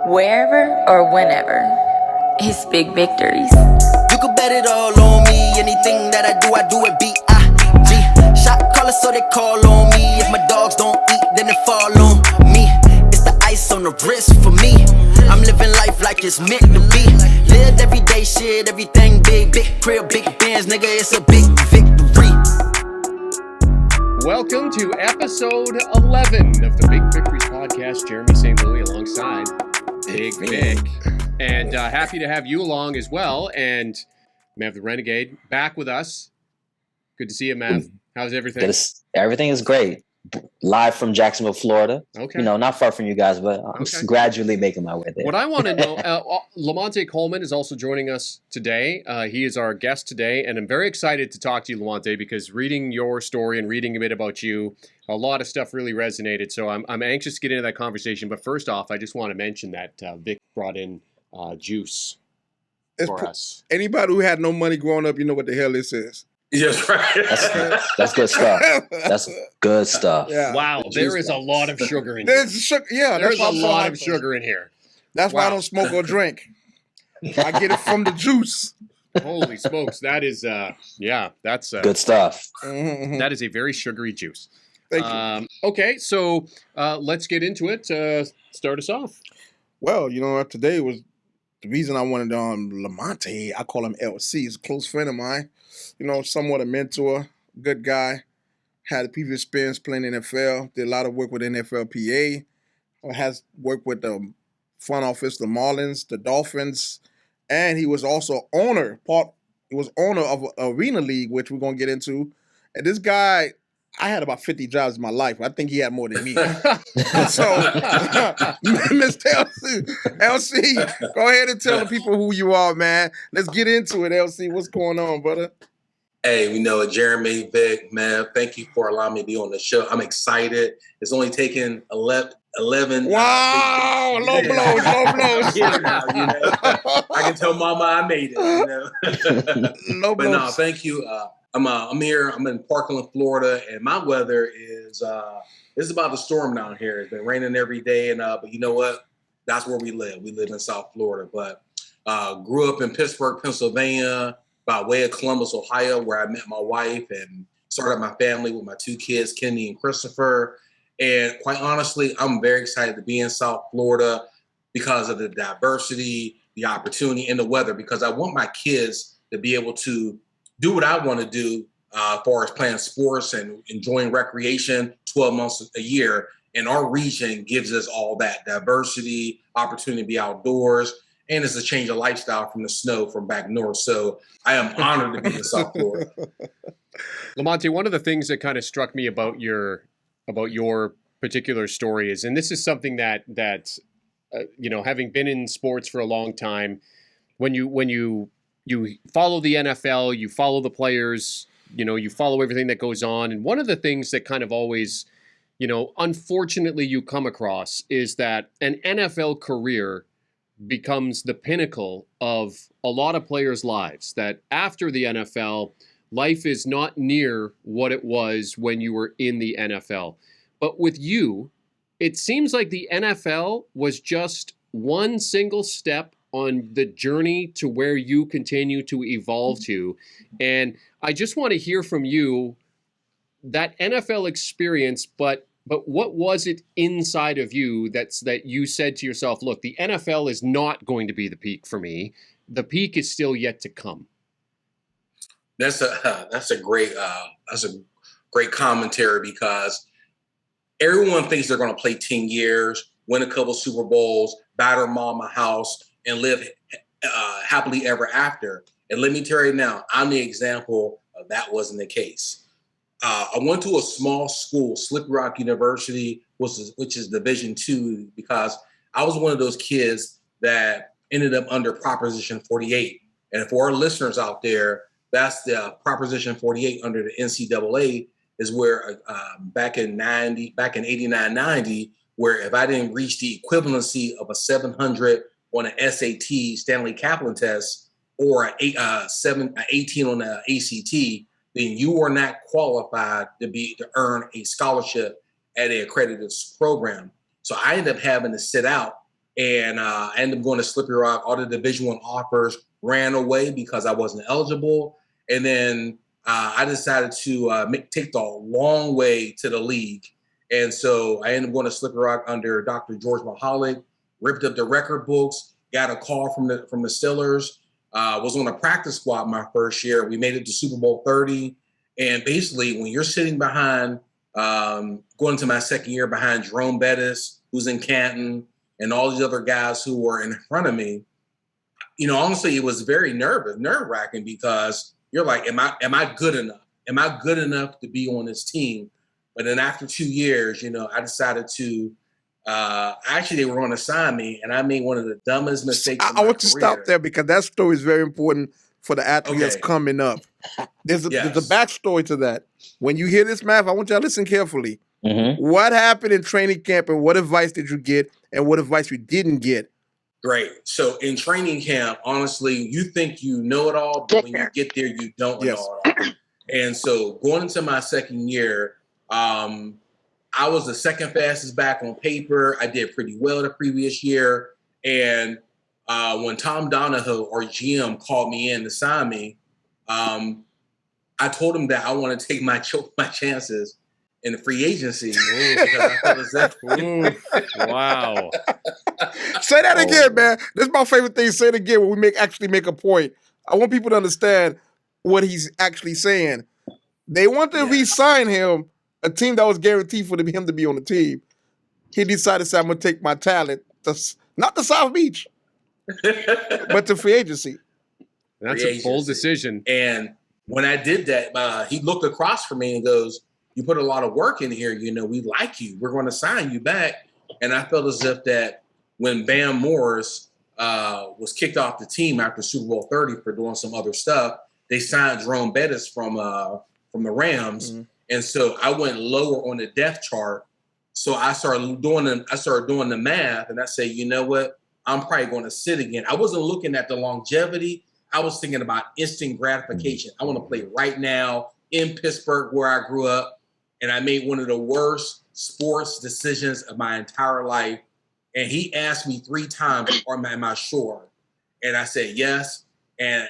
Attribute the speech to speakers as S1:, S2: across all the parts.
S1: wherever or whenever. It's Big Victories.
S2: You could bet it all on me. Anything that I do it B-I-G. Shot callers, so they call on me. If my dogs don't eat, then they fall on me. It's the ice on the wrist for me. I'm living life like it's meant to be. Lived everyday shit, everything big. Big crib, big bands, nigga, it's a big victory.
S3: Welcome to episode 11 of the Big Victories podcast. Jeremy St. Louis alongside Big Vic. And happy to have you along as well. And Mav the Renegade back with us. Good to see you, Mav. How's everything?
S4: Everything is great. Live from Jacksonville, Florida.
S3: Okay.
S4: You know, not far from you guys, but I'm gradually making my way there.
S3: What I want to know, LaMonte Coleman is also joining us today. He is our guest today, and I'm very excited to talk to you, LaMonte, because reading your story and reading a bit about you, a lot of stuff really resonated. So I'm anxious to get into that conversation. But first off, I just want to mention that Vic brought in juice for us.
S5: Anybody who had no money growing up, you know what the hell this is.
S6: Yes, right.
S4: That's good stuff. That's good stuff.
S5: Yeah.
S3: Wow, there is a lot of sugar in here.
S5: There's
S3: a lot of sugar in here.
S5: That's why I don't smoke or drink. I get it from the juice.
S3: Holy smokes, that is that's
S4: good stuff.
S3: That is a very sugary juice.
S5: Thank you.
S3: Okay, so let's get into it. Start us off.
S5: Well, you know, today was the reason I wanted LaMonte. I call him LC. He's a close friend of mine. You know, somewhat a mentor, good guy. Had a previous experience playing NFL. Did a lot of work with NFLPA. Has worked with the front office, the Marlins, the Dolphins, and he was also owner of an arena league, which we're gonna get into. And this guy, I had about 50 jobs in my life. I think he had more than me. So, Mr. LC, go ahead and tell the people who you are, man. Let's get into it, LC. What's going on, brother?
S6: Hey, we know Jeremy, Vic, man, thank you for allowing me to be on the show. I'm excited. It's only taken 11.
S5: Wow, low blows.
S6: You know? I can tell Mama I made it. You know?
S5: Low blows.
S6: But no, thank you. I'm here. I'm in Parkland, Florida, and my weather is it's about to storm down here. It's been raining every day, and but you know what? That's where we live. We live in South Florida, but grew up in Pittsburgh, Pennsylvania, by way of Columbus, Ohio, where I met my wife and started my family with my two kids, Kenny and Christopher. And quite honestly, I'm very excited to be in South Florida because of the diversity, the opportunity, and the weather, because I want my kids to be able to do what I want to do as far as playing sports and enjoying recreation 12 months a year. And our region gives us all that diversity, opportunity to be outdoors, and it's a change of lifestyle from the snow from back north. So I am honored to be in South Florida.
S3: LaMonte, one of the things that kind of struck me about your particular story is, and this is something that you know, having been in sports for a long time, when you follow the NFL, you follow the players, you know, you follow everything that goes on. And one of the things that kind of always, you know, unfortunately you come across is that an NFL career becomes the pinnacle of a lot of players' lives, that after the NFL, life is not near what it was when you were in the NFL. But with you, it seems like the NFL was just one single step on the journey to where you continue to evolve to. And I just want to hear from you that NFL experience, but what was it inside of you that you said to yourself, look, the NFL is not going to be the peak for me. The peak is still yet to come.
S6: That's a great commentary, because everyone thinks they're going to play 10 years, win a couple Super Bowls, batter mama house, and live happily ever after. And let me tell you now, I'm the example of that wasn't the case. I went to a small school, Slippery Rock University, which is Division II, because I was one of those kids that ended up under Proposition 48. And for our listeners out there, that's the Proposition 48 under the NCAA, is where back in 89, 90, where if I didn't reach the equivalency of a 700 on an SAT Stanley Kaplan test or an 18 on the ACT, then you are not qualified to earn a scholarship at an accredited program. So I ended up having to sit out And I ended up going to Slippery Rock. All the Division I offers ran away because I wasn't eligible. And then I decided to take the long way to the league. And so I ended up going to Slippery Rock under Dr. George Mahalik, ripped up the record books, got a call from the Steelers, was on a practice squad my first year. We made it to Super Bowl 30. And basically, when you're sitting behind, going into my second year behind Jerome Bettis, who's in Canton, and all these other guys who were in front of me, honestly, it was very nerve-wracking because you're like, am I good enough? Am I good enough to be on this team? But then after 2 years, I decided to, actually they were going to sign me, and I made one of the dumbest mistakes of my
S5: I want to
S6: career.
S5: stop there because that story is very important for the athlete that's coming up. There's a backstory to that. When you hear this, Matt, I want you to listen carefully.
S4: Mm-hmm.
S5: What happened in training camp and what advice did you get and what advice you didn't get?
S6: Great. So in training camp, honestly, you think you know it all, but when you get there, you don't know it all. And so going into my second year, I was the second fastest back on paper. I did pretty well the previous year. And when Tom Donahoe, our GM, called me in to sign me, I told him that I want to take my chances in the free agency.
S3: Wow.
S5: Say that again, man. This is my favorite thing. Say it again when we actually make a point. I want people to understand what he's actually saying. They want to re-sign him, a team that was guaranteed for him to be on the team. He decided to say, I'm going to take my talent, not to South Beach, but to free agency.
S3: That's a bold decision.
S6: And when I did that, he looked across from me and goes, you put a lot of work in here. We like you. We're going to sign you back. And I felt as if that when Bam Morris was kicked off the team after Super Bowl 30 for doing some other stuff, they signed Jerome Bettis from the Rams. Mm-hmm. And so I went lower on the depth chart. So I started doing the math, and I said, you know what? I'm probably going to sit again. I wasn't looking at the longevity. I was thinking about instant gratification. I want to play right now in Pittsburgh where I grew up. And I made one of the worst sports decisions of my entire life. And he asked me 3 times, am I sure? And I said, yes. And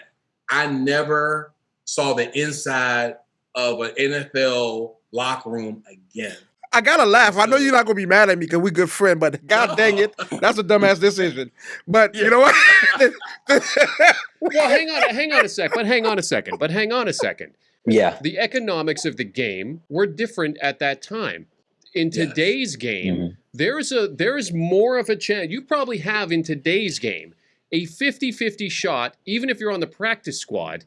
S6: I never saw the inside of an NFL locker room again.
S5: I got to laugh. I know you're not going to be mad at me because we're good friends, but God dang it, that's a dumbass decision. But you know what?
S3: Well, hang on a second.
S4: Yeah.
S3: The economics of the game were different at that time. In today's game, there is more of a chance. You probably have in today's game a 50-50 shot, even if you're on the practice squad,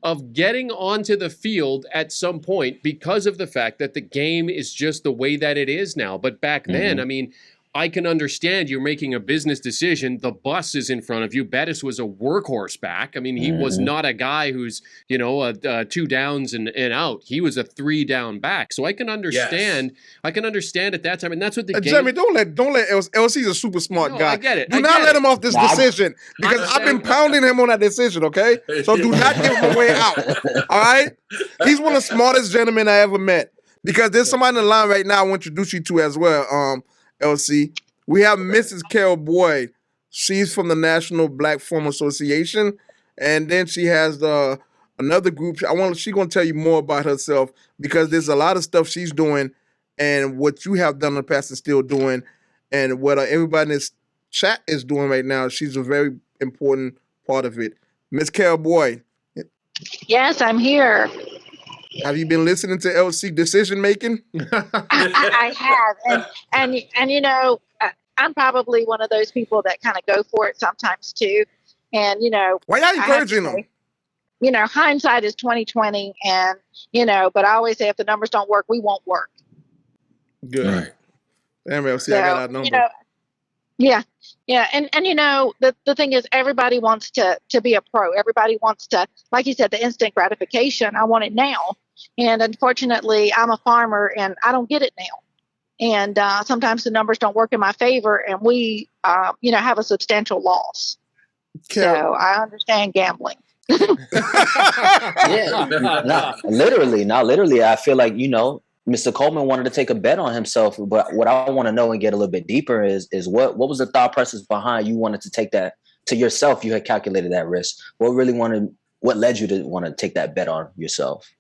S3: of getting onto the field at some point because of the fact that the game is just the way that it is now. But back then, I mean, I can understand you're making a business decision. The bus is in front of you. Bettis was a workhorse back. I mean, he was not a guy who's, 2 downs and out. He was a 3-down back. So I can understand. Yes. I can understand at that time, and that's what the game.
S5: Jeremy, don't let LC's a super smart guy.
S3: I get it.
S5: Do not let him off this decision because I've been pounding him on that decision. Okay, so do not give him a way out. All right, he's one of the smartest gentlemen I ever met. Because there's somebody in the line right now I want to introduce you to as well. LC, we have Mrs. Kara Boyd. She's from the National Black Farm Association, and then she has another group. She's gonna tell you more about herself because there's a lot of stuff she's doing, and what you have done in the past and still doing, and what everybody in this chat is doing right now. She's a very important part of it. Miss Kara Boyd.
S7: Yes, I'm here.
S5: Have you been listening to LC decision making?
S7: I have, and I'm probably one of those people that kind of go for it sometimes too. And
S5: why are you encouraging them?
S7: Hindsight is 20/20, and but I always say if the numbers don't work, we won't work.
S5: Good. Right. Damn, LC, I got our number.
S7: Yeah, and the thing is, everybody wants to be a pro. Everybody wants to, like you said, the instant gratification. I want it now, and unfortunately, I'm a farmer and I don't get it now. And sometimes the numbers don't work in my favor, and we, have a substantial loss. So I understand gambling.
S4: Yeah, literally. I feel like we Mr. Coleman wanted to take a bet on himself, but what I want to know and get a little bit deeper is what was the thought process behind you wanted to take that to yourself? You had calculated that risk. What led you to want to take that bet on yourself?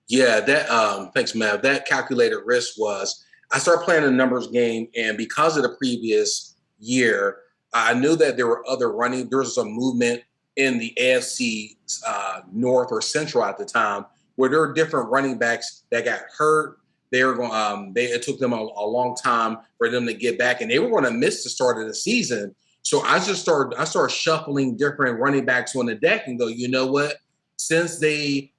S6: Yeah, thanks, Mav. That calculated risk was I started playing a numbers game, and because of the previous year, I knew that there were other there was a movement in the AFC North or Central at the time where there were different running backs that got hurt. They were going. It took them a long time for them to get back, and they were going to miss the start of the season. So I started shuffling different running backs on the deck and go, you know what? Since the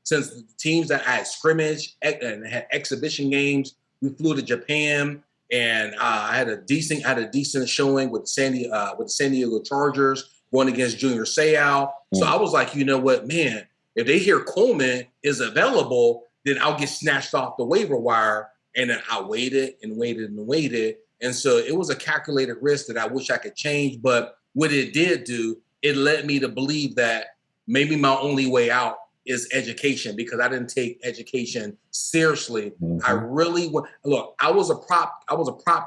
S6: teams that I had scrimmage and had exhibition games, we flew to Japan, and I had a decent showing with the San Diego Chargers going against Junior Seau. So I was like, you know what, man, if they hear Coleman is available, then I'll get snatched off the waiver wire. And then I waited and waited and waited. And so it was a calculated risk that I wish I could change. But what it did do, it led me to believe that maybe my only way out is education, because I didn't take education seriously. Mm-hmm. I really look. I was a prop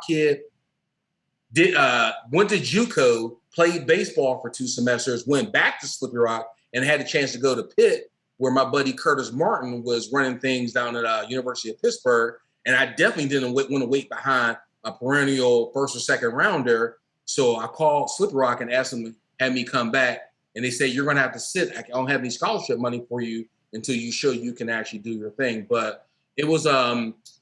S6: kid. Went to JUCO, played baseball for 2 semesters, went back to Slippery Rock, and had a chance to go to Pitt, where my buddy Curtis Martin was running things down at University of Pittsburgh. And I definitely didn't want to wait behind a perennial first or second rounder. So I called Slippery Rock and asked them to have me come back. And they say, you're going to have to sit. I don't have any scholarship money for you until you show you can actually do your thing. But it was,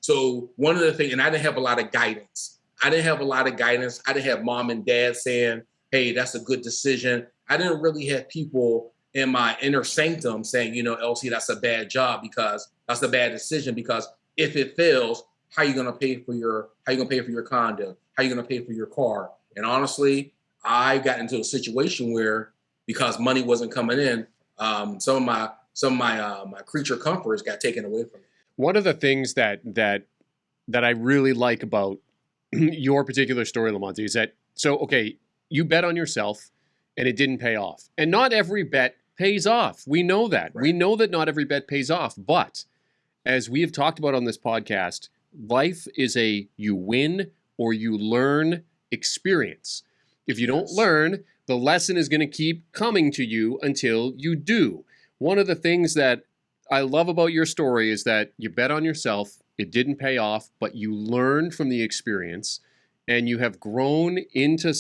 S6: so one of the things, and I didn't have a lot of guidance. I didn't have mom and dad saying, hey, that's a good decision. I didn't really have people in my inner sanctum saying, LC, that's a bad job, because that's a bad decision, because if it fails, how are you going to pay for your condo? How are you going to pay for your car? And honestly, I got into a situation where, because money wasn't coming in, some of my creature comforts got taken away from me.
S3: One of the things that I really like about your particular story, LaMonte, is that, you bet on yourself and it didn't pay off. And not every bet pays off. We know that. Right. We know that not every bet pays off. But as we have talked about on this podcast, life is a you win or you learn experience. If you don't learn, the lesson is going to keep coming to you until you do. One of the things that I love about your story is that you bet on yourself, it didn't pay off, but you learned from the experience, and you have grown into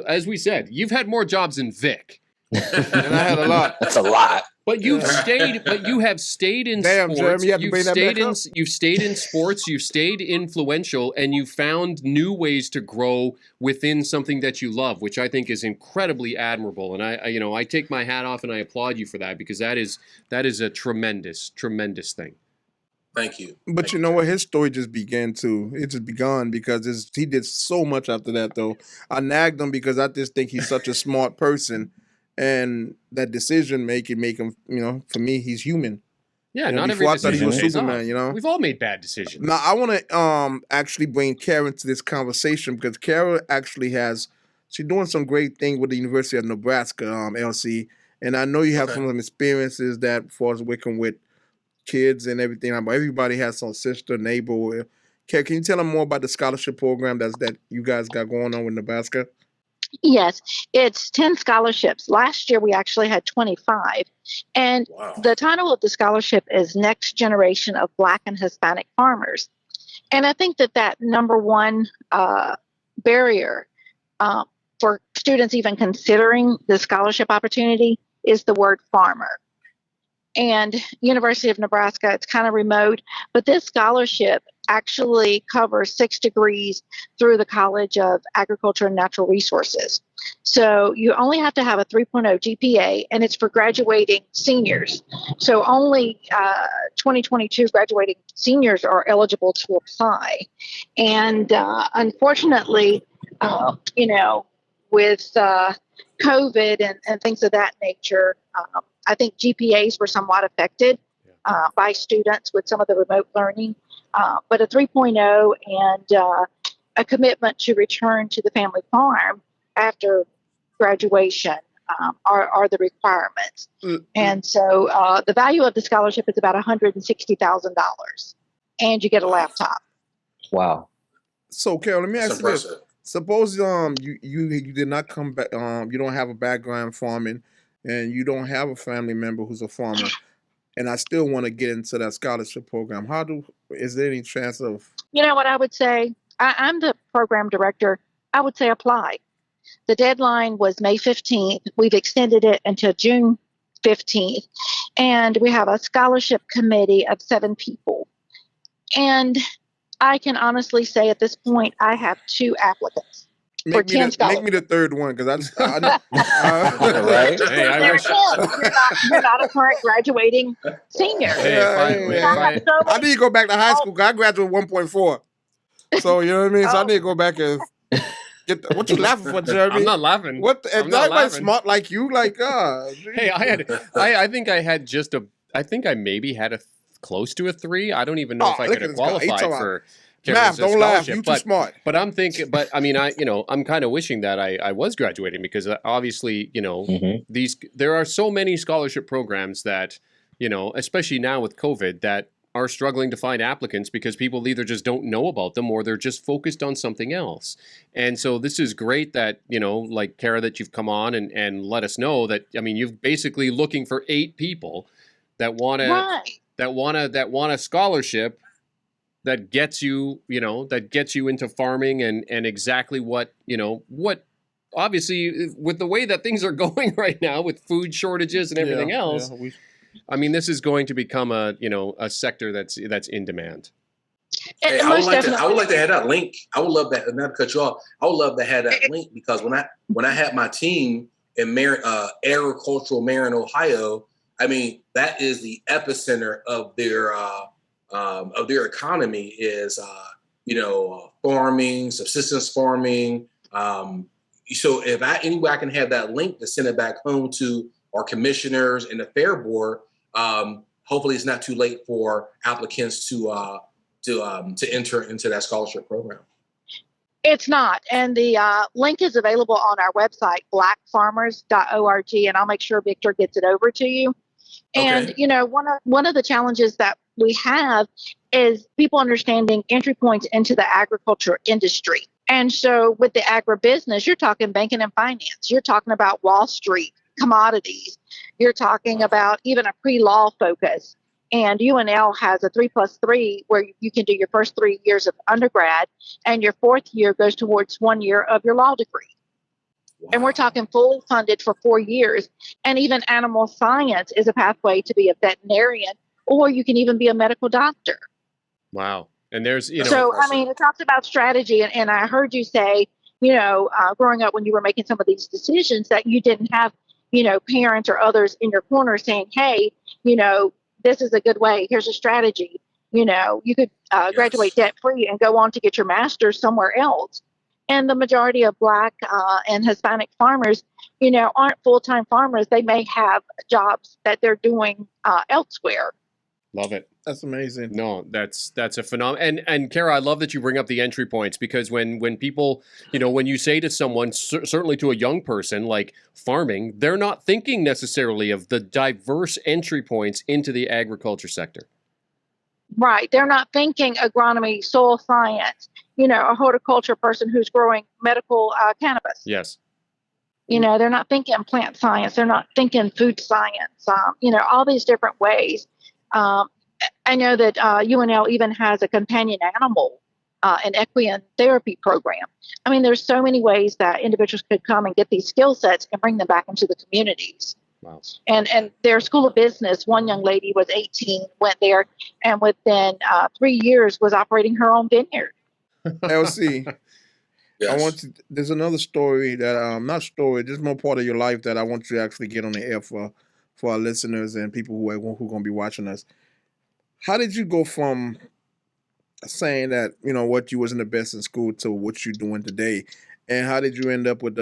S3: as we said, you've had more jobs than Vic.
S5: And I had a lot.
S4: That's a lot.
S3: But you have stayed in
S5: sports.
S3: Jeremy,
S5: you have to bring that back up.
S3: You've stayed in sports, you've stayed influential, and you found new ways to grow within something that you love, which I think is incredibly admirable. And I take my hat off and I applaud you for that, because that is a tremendous, tremendous thing.
S6: Thank you.
S5: But you know what? His story just began because he did so much after that, though. I nagged him because I just think he's such a smart person. And that decision make him, for me, he's human.
S3: Yeah, not every decision.
S5: I thought he was Superman,
S3: We've all made bad decisions.
S5: Now, I want to actually bring Kara into this conversation, because Kara actually she's doing some great thing with the University of Nebraska, LC. And I know you have some experiences that for us working with kids and everything. Everybody has some sister, neighbor. Kara, can you tell them more about the scholarship program that you guys got going on with Nebraska?
S7: Yes, it's 10 scholarships. Last year, we actually had 25. And the title of the scholarship is Next Generation of Black and Hispanic Farmers. And I think that number one barrier for students even considering the scholarship opportunity is the word farmer. And University of Nebraska, it's kind of remote, but this scholarship actually covers 6 degrees through the College of Agriculture and Natural Resources. So you only have to have a 3.0 GPA, and it's for graduating seniors. So only 2022 graduating seniors are eligible to apply. And unfortunately, with COVID and things of that nature, I think GPAs were somewhat affected by students with some of the remote learning. But a 3.0 and a commitment to return to the family farm after graduation are the requirements. Mm-hmm. And so the value of the scholarship is about $160,000. and you get a laptop.
S4: Wow.
S5: So, Carol, let me
S6: That's
S5: ask you this.
S6: impressive.
S5: Suppose you did not come back, you don't have a background farming, and you don't have a family member who's a farmer, and I still want to get into that scholarship program. Is there any chance of?
S7: You know what I would say? I'm the program director. I would say apply. The deadline was May 15th. We've extended it until June 15th. And we have a scholarship committee of 7 people. And I can honestly say at this point, I have 2 applicants for 10 scholarships.
S5: Make me the third one, because
S4: Right?
S3: Hey, I wish.
S7: You're not a current graduating senior.
S3: Hey,
S5: I need to go back to high school. 'Cause I graduated 1.4. So, you know what I mean? So I need to go back and get what you laughing for, Jeremy?
S3: I'm not laughing.
S5: What?
S3: I'm
S5: If
S3: not
S5: everybody
S3: laughing.
S5: smart like you,
S3: Hey, I think I had I think I maybe had close to a 3. I don't even know if I
S5: look
S3: could
S5: at
S3: have
S5: this guy. He
S3: qualified
S5: talking
S3: for
S5: math. Don't laugh.
S3: scholarship.
S5: You too smart.
S3: But I'm thinking, I mean, I'm kind of wishing that I was graduating, because obviously, there are so many scholarship programs that, especially now with COVID, that are struggling to find applicants because people either just don't know about them or they're just focused on something else. And so this is great that, like Kara, that you've come on and let us know that, I mean, you've basically looking for 8 people that want a scholarship that gets you, into farming and exactly what obviously with the way that things are going right now with food shortages and everything else. I mean, this is going to become a sector that's in demand.
S6: Hey, I would like to have that link. I would love that. Not to cut you off. I would love to have that link, because when I had my team in agricultural Marion, Ohio, I mean, that is the epicenter of their economy is farming, subsistence farming. So if any way I can have that link to send it back home to our commissioners and the fair board, hopefully it's not too late for applicants to enter into that scholarship program.
S7: It's not. And the link is available on our website, blackfarmers.org, and I'll make sure Victor gets it over to you. And, one of the challenges that we have is people understanding entry points into the agriculture industry. And so with the agribusiness, you're talking banking and finance. You're talking about Wall Street, commodities. You're talking about even a pre-law focus. And UNL has a 3+3 where you can do your first 3 years of undergrad, and your 4th year goes towards 1 year of your law degree. Wow. And we're talking fully funded for 4 years. And even animal science is a pathway to be a veterinarian, or you can even be a medical doctor.
S3: Wow. And there's,
S7: So, I mean, it talks about strategy. And I heard you say, growing up when you were making some of these decisions that you didn't have, parents or others in your corner saying, hey, this is a good way. Here's a strategy. You could graduate debt free and go on to get your master's somewhere else. And the majority of Black and Hispanic farmers, aren't full-time farmers. They may have jobs that they're doing elsewhere.
S3: Love it.
S5: That's amazing.
S3: No, that's a phenomenon. And Kara, I love that you bring up the entry points, because when people, when you say to someone, certainly to a young person, like farming, they're not thinking necessarily of the diverse entry points into the agriculture sector.
S7: Right. They're not thinking agronomy, soil science, a horticulture person who's growing medical cannabis.
S3: Yes.
S7: They're not thinking plant science. They're not thinking food science, all these different ways. I know that UNL even has a companion animal and equine therapy program. I mean, there's so many ways that individuals could come and get these skill sets and bring them back into the communities.
S3: Wow.
S7: And their school of business, one young lady was 18, went there, and within 3 years was operating her own vineyard.
S5: LC,
S6: Yes.
S5: there's another story that, not story, just more part of your life that I want you to actually get on the air for our listeners and people who are going to be watching us. How did you go from saying that, what you wasn't the best in school to what you're doing today? And how did you end up with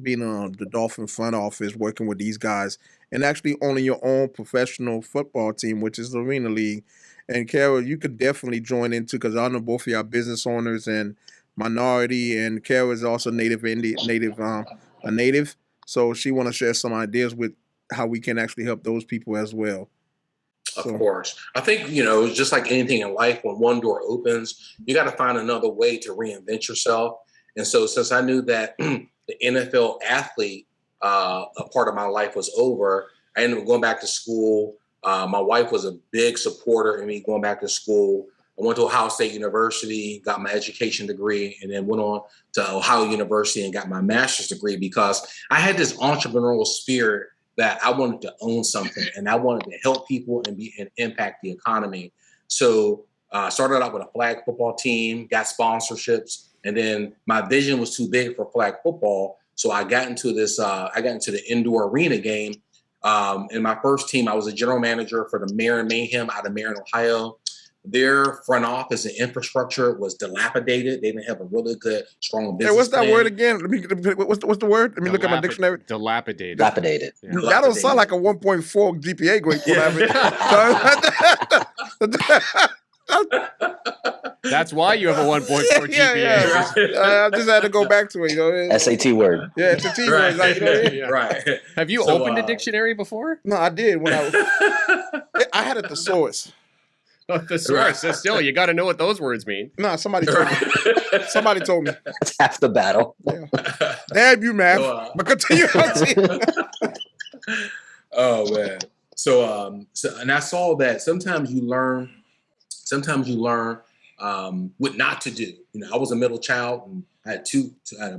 S5: being on the Dolphin front office, working with these guys, and actually owning your own professional football team, which is the Arena League? And Kara, you could definitely join into, because I know both of y'all business owners and minority, and Kara is also a native. So she want to share some ideas with how we can actually help those people as well. So,
S6: Of course. I think, just like anything in life, when one door opens, you got to find another way to reinvent yourself. And so since I knew that the NFL athlete a part of my life was over, I ended up going back to school. My wife was a big supporter in me going back to school. I went to Ohio State University, got my education degree, and then went on to Ohio University and got my master's degree because I had this entrepreneurial spirit that I wanted to own something and I wanted to help people and impact the economy. So I started out with a flag football team, got sponsorships, and then my vision was too big for flag football. So I got into the indoor arena game. In my first team, I was a general manager for the Marion Mayhem out of Marion, Ohio. Their front office and infrastructure was dilapidated. They didn't have a really good, strong business.
S5: Hey, what's that
S6: plan.
S5: word again? What's the word? Let me look at my dictionary.
S3: Dilapidated.
S4: Dilapidated.
S3: Yeah.
S5: That don't sound like a 1.4 GPA grade.
S3: That's why you have a 1.4 GPA.
S5: Yeah. I just had to go back to it.
S4: SAT word.
S5: Yeah, it's a T word.
S6: Right. Right.
S3: Have you
S6: So,
S3: opened a dictionary before?
S5: No, I did when I had a thesaurus.
S3: Oh, thesaurus. So still, you got to know what those words mean.
S5: No, somebody told me. Somebody told me.
S4: That's half the battle.
S5: Yeah. Damn you, math. But continue.
S6: Oh man. So and I saw that sometimes you learn what not to do. I was a middle child and I had a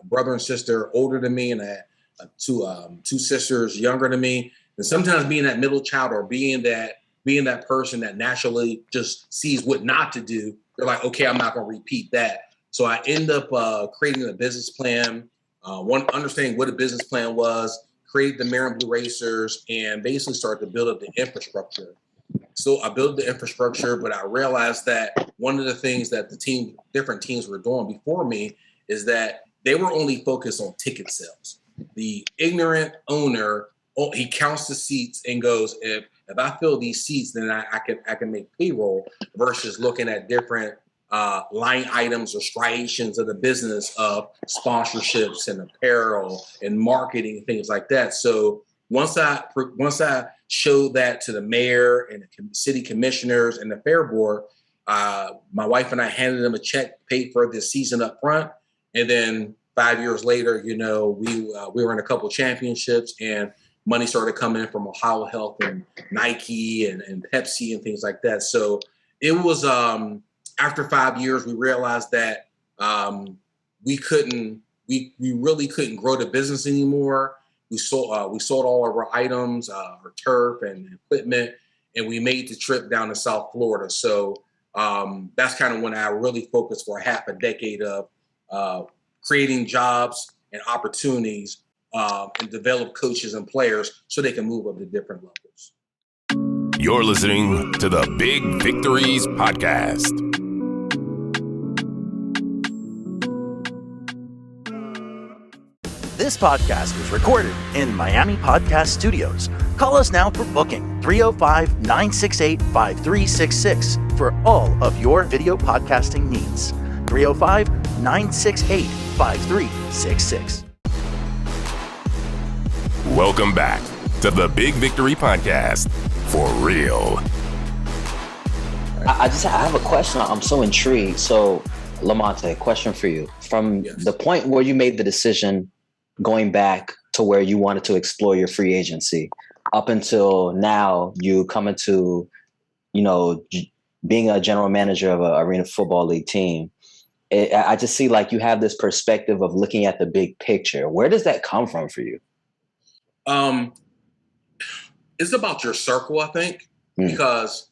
S6: brother and sister older than me, and I had two sisters younger than me. And sometimes being that middle child or being that person that naturally just sees what not to do, they're like, okay, I'm not going to repeat that. So I end up creating a business plan, understanding what a business plan was, created the Marion Blue Racers, and basically started to build up the infrastructure. So I built the infrastructure, but I realized that one of the things that different teams were doing before me is that they were only focused on ticket sales. The ignorant owner, he counts the seats and goes, if I fill these seats, then I can make payroll, versus looking at different line items or striations of the business of sponsorships and apparel and marketing and things like that. So once I showed that to the mayor and the city commissioners and the fair board, my wife and I handed them a check, paid for this season up front, and then 5 years later, we were in a couple championships, and money started coming in from Ohio Health and Nike and Pepsi and things like that. So it was after 5 years, we realized that we really couldn't grow the business anymore. We sold all of our items, our turf and equipment, and we made the trip down to South Florida. So that's kind of when I really focused for half a decade of creating jobs and opportunities and develop coaches and players so they can move up to different levels.
S8: You're listening to the Big Victories podcast.
S9: This podcast was recorded in Miami Podcast Studios. Call us now for booking 305-968-5366 for all of your video podcasting needs. 305-968-5366.
S8: Welcome back to the Big Victory podcast, for real.
S4: I have a question. I'm so intrigued. So, LaMonte, question for you. From the point where you made the decision going back to where you wanted to explore your free agency, up until now, you come into, being a general manager of an Arena Football League team. I just see like you have this perspective of looking at the big picture. Where does that come from for you?
S6: It's about your circle, I think, because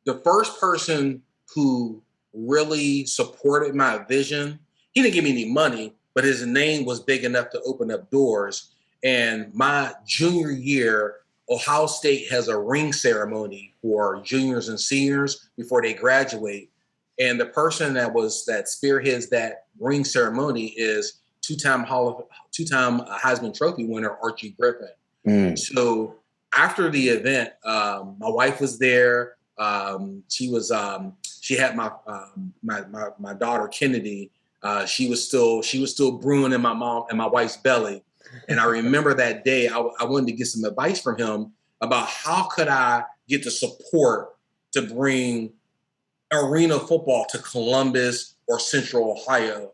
S6: the first person who really supported my vision, he didn't give me any money, but his name was big enough to open up doors. And my junior year, Ohio State has a ring ceremony for juniors and seniors before they graduate. And the person that spearheads that ring ceremony is two-time Heisman Trophy winner Archie Griffin. So after the event, my wife was there. She had my daughter Kennedy. She was still brewing in my wife's belly. And I remember that day I wanted to get some advice from him about how could I get the support to bring arena football to Columbus or Central Ohio.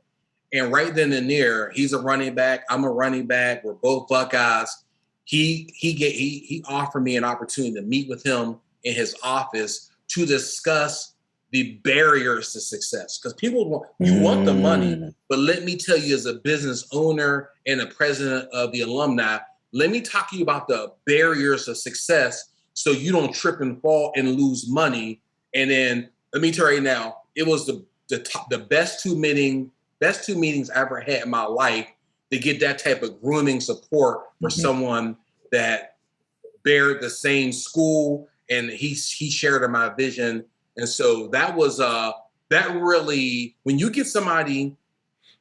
S6: And right then and there, he's a running back. I'm a running back. We're both Buckeyes. He offered me an opportunity to meet with him in his office to discuss the barriers to success. Because people want the money, but let me tell you, as a business owner and the president of the alumni, let me talk to you about the barriers of success so you don't trip and fall and lose money. And then let me tell you right now, it was the best two meetings I ever had in my life to get that type of grooming support for someone that bared the same school, and he shared in my vision. And so that was that really, when you get somebody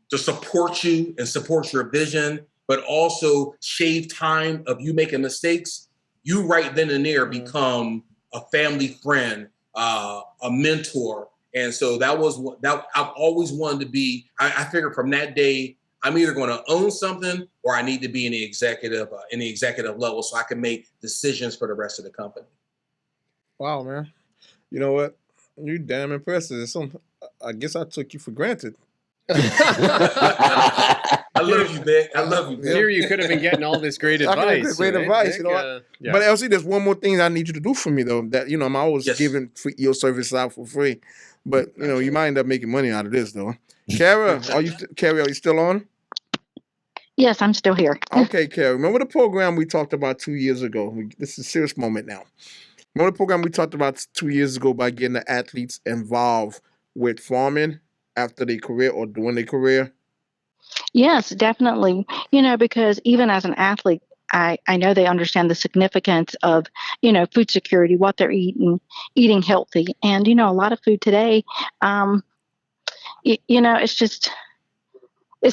S6: to support you and support your vision, but also shave time of you making mistakes, you right then and there become a family friend, a mentor. And so that I've always wanted to be. I figured from that day, I'm either going to own something or I need to be in the executive level so I can make decisions for the rest of the company.
S5: Wow, man. You know what? You damn impressive. I guess I took you for granted.
S6: I love you, Vic. I love you, Vic.
S3: Here you could have been getting all this great advice.
S5: Great advice, you know what?
S3: Yeah.
S5: But LC, there's one more thing I need you to do for me, though. That, I'm always giving your service out for free. But, you might end up making money out of this, though. Kara, are you still on?
S7: Yes, I'm still here.
S5: Okay, Kara. Remember the program we talked about 2 years ago? This is a serious moment now. Remember the program we talked about 2 years ago by getting the athletes involved with farming after their career or during their career?
S7: Yes, definitely. Because even as an athlete, I know they understand the significance of, food security, what they're eating healthy. And, a lot of food today, it's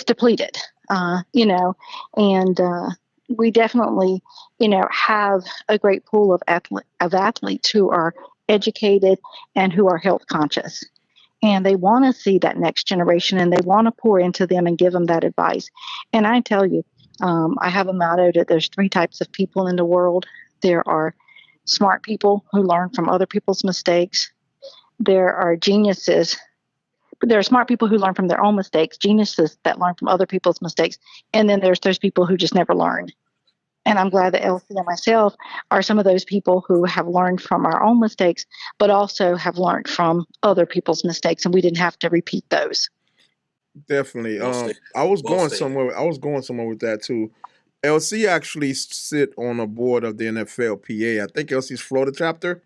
S7: depleted, and we definitely, have a great pool of athletes who are educated and who are health conscious. And they want to see that next generation, and they want to pour into them and give them that advice. And I tell you, I have a motto that there's 3 types of people in the world. There are smart people who learn from other people's mistakes. There are geniuses. There are smart people who learn from their own mistakes, geniuses that learn from other people's mistakes. And then there's those people who just never learn. And I'm glad that Elsie and myself are some of those people who have learned from our own mistakes, but also have learned from other people's mistakes, and we didn't have to repeat those.
S5: Definitely. I was going somewhere with that too. LC actually sit on a board of the NFLPA. I think LC's Florida chapter.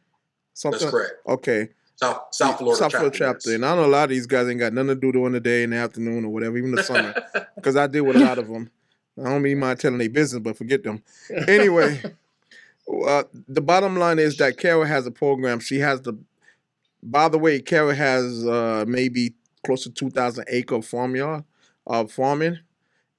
S5: Something.
S6: That's correct.
S5: Okay.
S6: South Florida
S5: chapter. And I know a lot of these guys ain't got nothing to do during the day and the afternoon or whatever, even the summer, because I deal with a lot of them. I don't mean mind telling their business, but forget them. Anyway, the bottom line is that Kara has a program. She has by the way, Kara has maybe close to 2,000 acre farmyard farming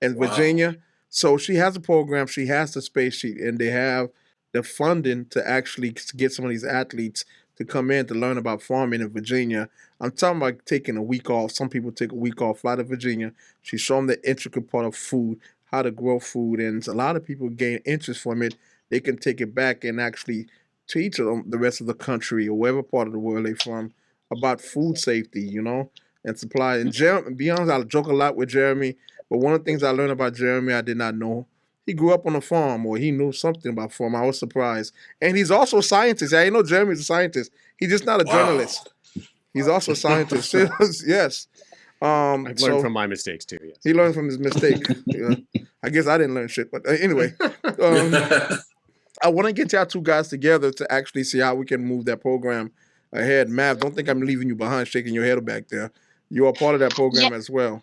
S5: in Virginia. So she has a program. She has the space sheet, and they have the funding to actually get some of these athletes to come in to learn about farming in Virginia. I'm talking about taking a week off. Some people take a week off, fly to Virginia. She showed them the intricate part of food, how to grow food, and a lot of people gain interest from it. They can take it back and actually teach them the rest of the country or whatever part of the world they're from about food safety, and supply. And Jeremy, be honest, I joke a lot with Jeremy, but one of the things I learned about Jeremy I did not know. He grew up on a farm, or he knew something about farm. I was surprised. And he's also a scientist. I know Jeremy's a scientist. He's just not a journalist. He's also a scientist. Yes.
S3: I've learned from my mistakes too. Yes.
S5: He learned from his mistake. I guess I didn't learn shit, but anyway. I want to get y'all 2 guys together to actually see how we can move that program ahead. Mav, don't think I'm leaving you behind, shaking your head back there. You are part of that program as well.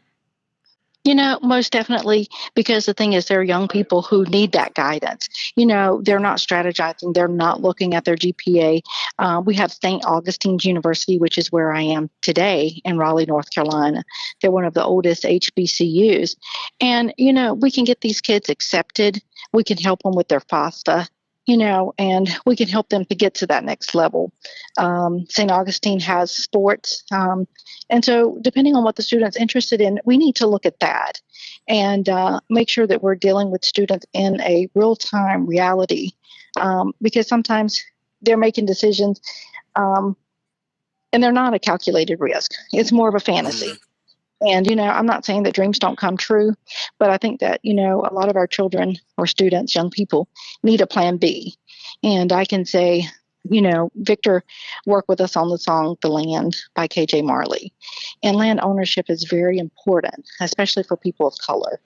S7: Most definitely, because the thing is, there are young people who need that guidance. They're not strategizing. They're not looking at their GPA. We have St. Augustine's University, which is where I am today in Raleigh, North Carolina. They're one of the oldest HBCUs. And, we can get these kids accepted. We can help them with their FAFSA. And we can help them to get to that next level. St. Augustine has sports. And so depending on what the student's interested in, we need to look at that and make sure that we're dealing with students in a real-time reality. Because sometimes, they're making decisions, and they're not a calculated risk. It's more of a fantasy. And, I'm not saying that dreams don't come true, but I think that, a lot of our children or students, young people, need a plan B. And I can say, Victor worked with us on the song The Land by KJ Marley. And land ownership is very important, especially for people of color.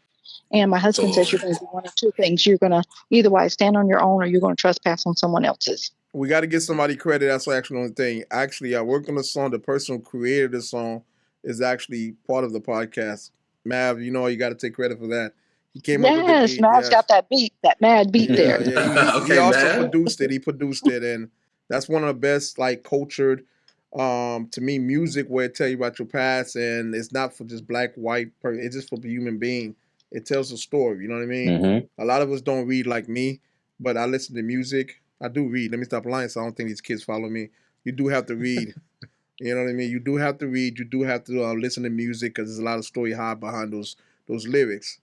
S7: And my husband says you're going to do one of two things. You're going to either way stand on your own or you're going to trespass on someone else's.
S5: We got to give somebody credit. That's actually one thing. Actually, I worked on the song. The person who created the song is actually part of the podcast. Mav, you got to take credit for that. He came up with the beat.
S7: Mav's got that beat, that mad beat there.
S5: Yeah. He also produced it. He produced it, and that's one of the best, cultured, to me, music where it tell you about your past, and it's not for just black, white, it's just for the human being. It tells a story, you know what I mean?
S4: Mm-hmm.
S5: A lot of us don't read like me, but I listen to music. I do read. Let me stop lying, so I don't think these kids follow me. You do have to read. You know what I mean? You do have to read. You do have to listen to music because there's a lot of story hard behind those lyrics.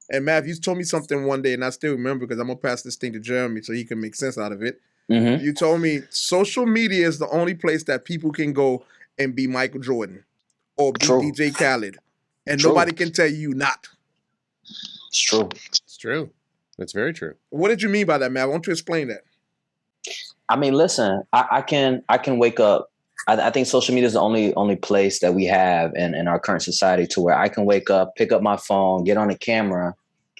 S5: And Matt, you told me something one day, and I still remember because I'm going to pass this thing to Jeremy so he can make sense out of it.
S4: Mm-hmm.
S5: You told me social media is the only place that people can go and be Michael Jordan or be
S4: True.
S5: DJ Khaled. And
S4: True.
S5: Nobody can tell you not.
S4: It's true.
S3: It's true. That's very true.
S5: What did you mean by that, Matt? Why don't you explain that?
S4: I mean, listen, I can wake up. I think social media is the only place that we have in our current society to where I can wake up, pick up my phone, get on a camera,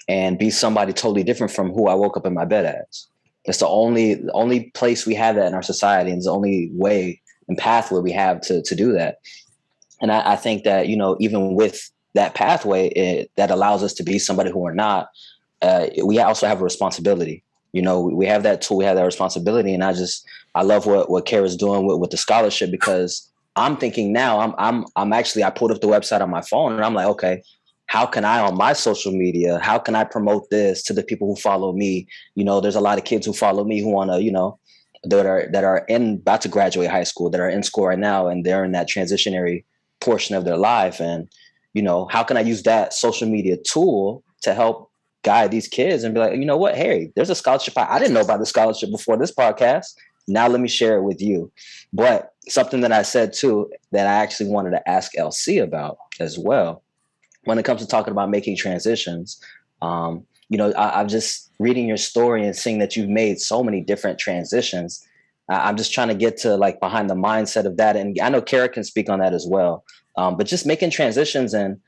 S4: and be somebody totally different from who I woke up in my bed as. It's the only place we have that in our society, and it's the only way and pathway we have to do that. And I think that, even with that pathway, that allows us to be somebody who we're not, we also have a responsibility. We have that tool, we have that responsibility. And I love what Kara's doing with the scholarship, because I'm thinking now, I'm actually, I pulled up the website on my phone and I'm like, okay, how can I on my social media, how can I promote this to the people who follow me? There's a lot of kids who follow me who want to, that are about to graduate high school, that are in school right now, and they're in that transitionary portion of their life. And, how can I use that social media tool to help guide these kids and be like, you know what? Hey, there's a scholarship. I didn't know about the scholarship before this podcast. Now let me share it with you. But something that I said too, that I actually wanted to ask LC about as well, when it comes to talking about making transitions, I'm just reading your story and seeing that you've made so many different transitions. I'm just trying to get to behind the mindset of that. And I know Kara can speak on that as well. But just making transitions and,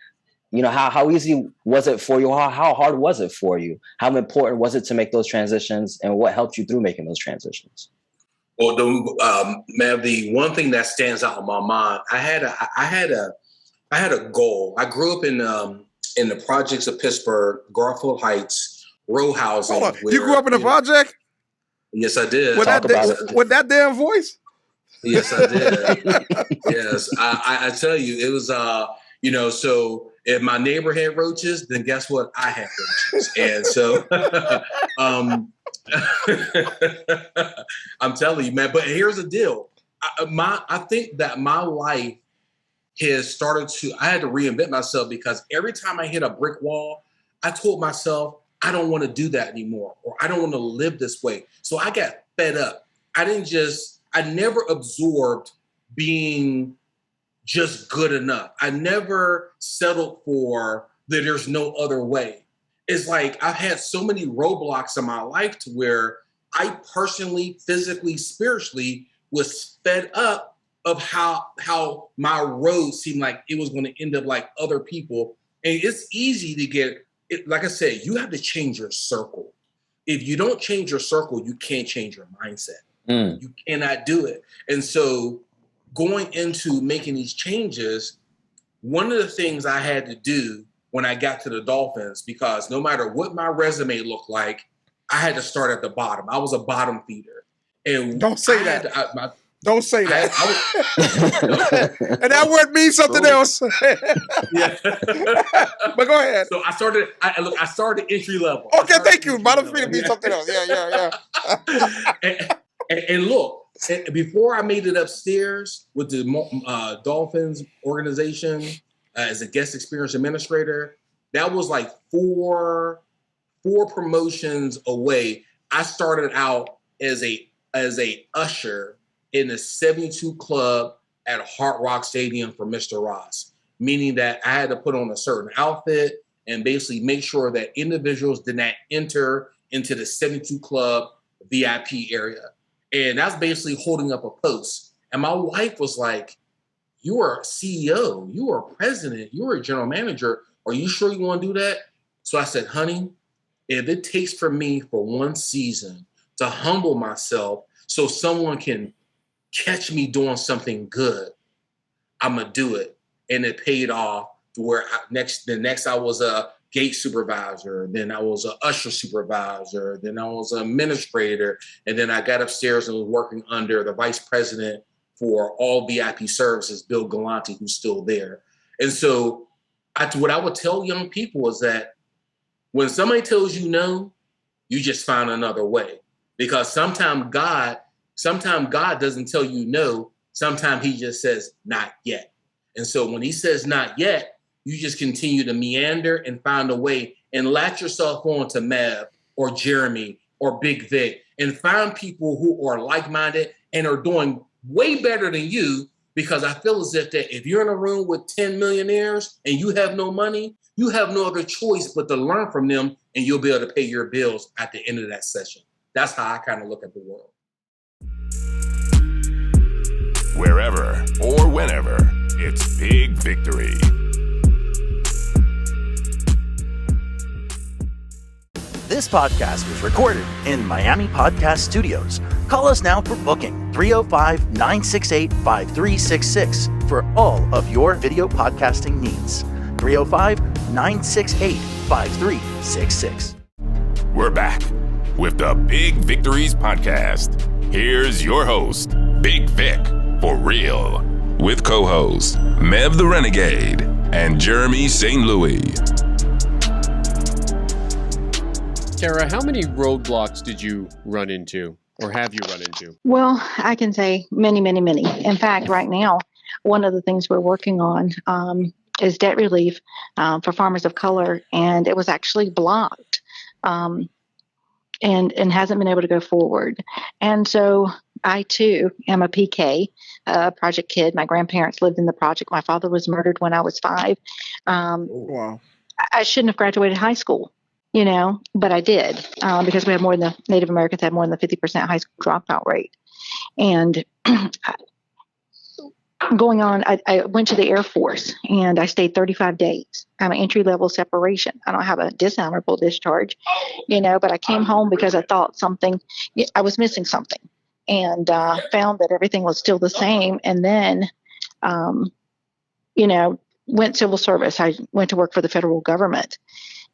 S4: how easy was it for you? How hard was it for you? How important was it to make those transitions, and what helped you through making those transitions?
S6: Well, the one thing that stands out in my mind, I had a goal. I grew up in the projects of Pittsburgh, Garfield Heights, row housing.
S5: Hold on. You grew up in a project?
S6: Yes, I did.
S5: With that damn voice?
S6: Yes, I did. Yes, I tell you, it was so if my neighbor had roaches, then guess what? I had roaches. And so I'm telling you, man, but here's the deal. I think that my life has started I had to reinvent myself, because every time I hit a brick wall, I told myself, I don't want to do that anymore, or I don't want to live this way. So I got fed up. I never absorbed being just good enough. I never settled for that there's no other way. It's like I've had so many roadblocks in my life to where I personally, physically, spiritually was fed up of how my road seemed like it was going to end up like other people. And it's easy to get it. Like I said, you have to change your circle. If you don't change your circle, you can't change your mindset. You cannot do it. And so going into making these changes, one of the things I had to do when I got to the Dolphins, because no matter what my resume looked like, I had to start at the bottom. I was a bottom feeder. And
S5: don't say that. Don't say that. And that word means something else.
S6: Yeah.
S5: But go ahead.
S6: So I started entry level.
S5: Okay, thank you. Bottom feeder means something else. Yeah.
S6: And look, before I made it upstairs with the Dolphins organization as a guest experience administrator, that was like four promotions away. I started out as a as a usher in the 72 club at Hard Rock Stadium for Mr. Ross, meaning that I had to put on a certain outfit and basically make sure that individuals did not enter into the 72 club VIP area. And that's basically holding up a post. And my wife was like, you are a CEO, you are a president, you are a general manager. Are you sure you want to do that? So I said, honey, if it takes for me for one season to humble myself so someone can catch me doing something good, I'm going to do it. And it paid off to where next I was a gate supervisor, then I was an usher supervisor, then I was an administrator, and then I got upstairs and was working under the vice president for all VIP services, Bill Galante, who's still there. And so what I would tell young people is that when somebody tells you no, you just find another way. Because sometimes God doesn't tell you no. Sometimes he just says, not yet. And so when he says not yet, you just continue to meander and find a way and latch yourself on to Mav or Jeremy or Big Vic and find people who are like-minded and are doing way better than you, because I feel as if that if you're in a room with 10 millionaires and you have no money, you have no other choice but to learn from them, and you'll be able to pay your bills at the end of that session. That's how I kind of look at the world.
S8: Wherever or whenever, it's Big Victory.
S9: This podcast was recorded in Miami Podcast Studios. Call us now for booking 305-968-5366 for all of your video podcasting needs. 305-968-5366.
S8: We're back with the Big Victories podcast. Here's your host, Big Vic, for real, with co-hosts Mev the Renegade and Jeremy St. Louis.
S3: Kara, how many roadblocks did you run into or have you run into?
S7: Well, I can say many, many, many. In fact, right now, one of the things we're working on is debt relief for farmers of color, and it was actually blocked and hasn't been able to go forward. And so I, too, am a PK, project kid. My grandparents lived in the project. My father was murdered when I was 5.
S5: Wow.
S7: I shouldn't have graduated high school, but I did because we have more than the Native Americans have more than the 50% high school dropout rate. And going on, I went to the Air Force and I stayed 35 days. I'm an entry-level separation. I don't have a dishonorable discharge, but I came home because I thought I was missing something, and found that everything was still the same. And then, went civil service. I went to work for the federal government.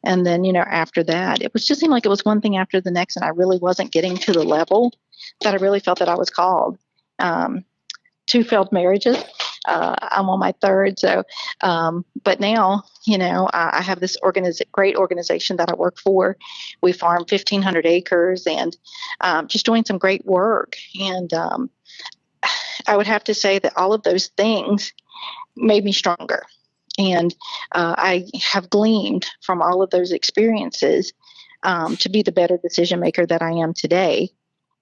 S7: And then, after that, it just seemed like it was one thing after the next, and I really wasn't getting to the level that I really felt that I was called. 2 failed marriages. I'm on my 3rd. So, but now, I have this great organization that I work for. We farm 1,500 acres and just doing some great work. And I would have to say that all of those things made me stronger. And I have gleaned from all of those experiences to be the better decision maker that I am today.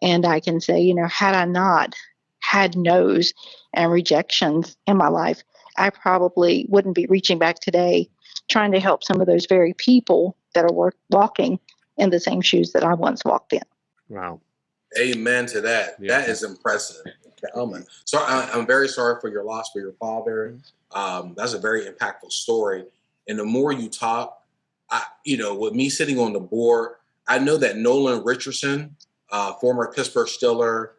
S7: And I can say, had I not had no's and rejections in my life, I probably wouldn't be reaching back today trying to help some of those very people that are walking in the same shoes that I once walked in.
S3: Wow.
S6: Amen to that.
S3: Yeah.
S6: That is impressive. So I'm very sorry for your loss for your father. That's a very impactful story. And the more you talk, with me sitting on the board, I know that Nolan Richardson, former Pittsburgh Steeler,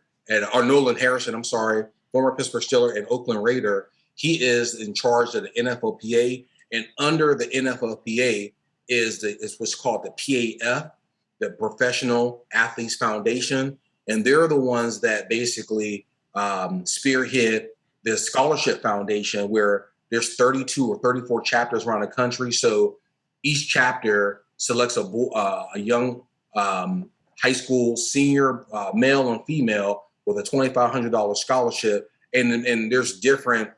S6: or Nolan Harrison, I'm sorry, former Pittsburgh Steeler and Oakland Raider, he is in charge of the NFLPA. And under the NFLPA is what's called the PAF, the Professional Athletes Foundation. And they're the ones that basically spearhead this scholarship foundation, where there's 32 or 34 chapters around the country. So each chapter selects a young high school senior, male and female, with a $2,500 scholarship, and there's different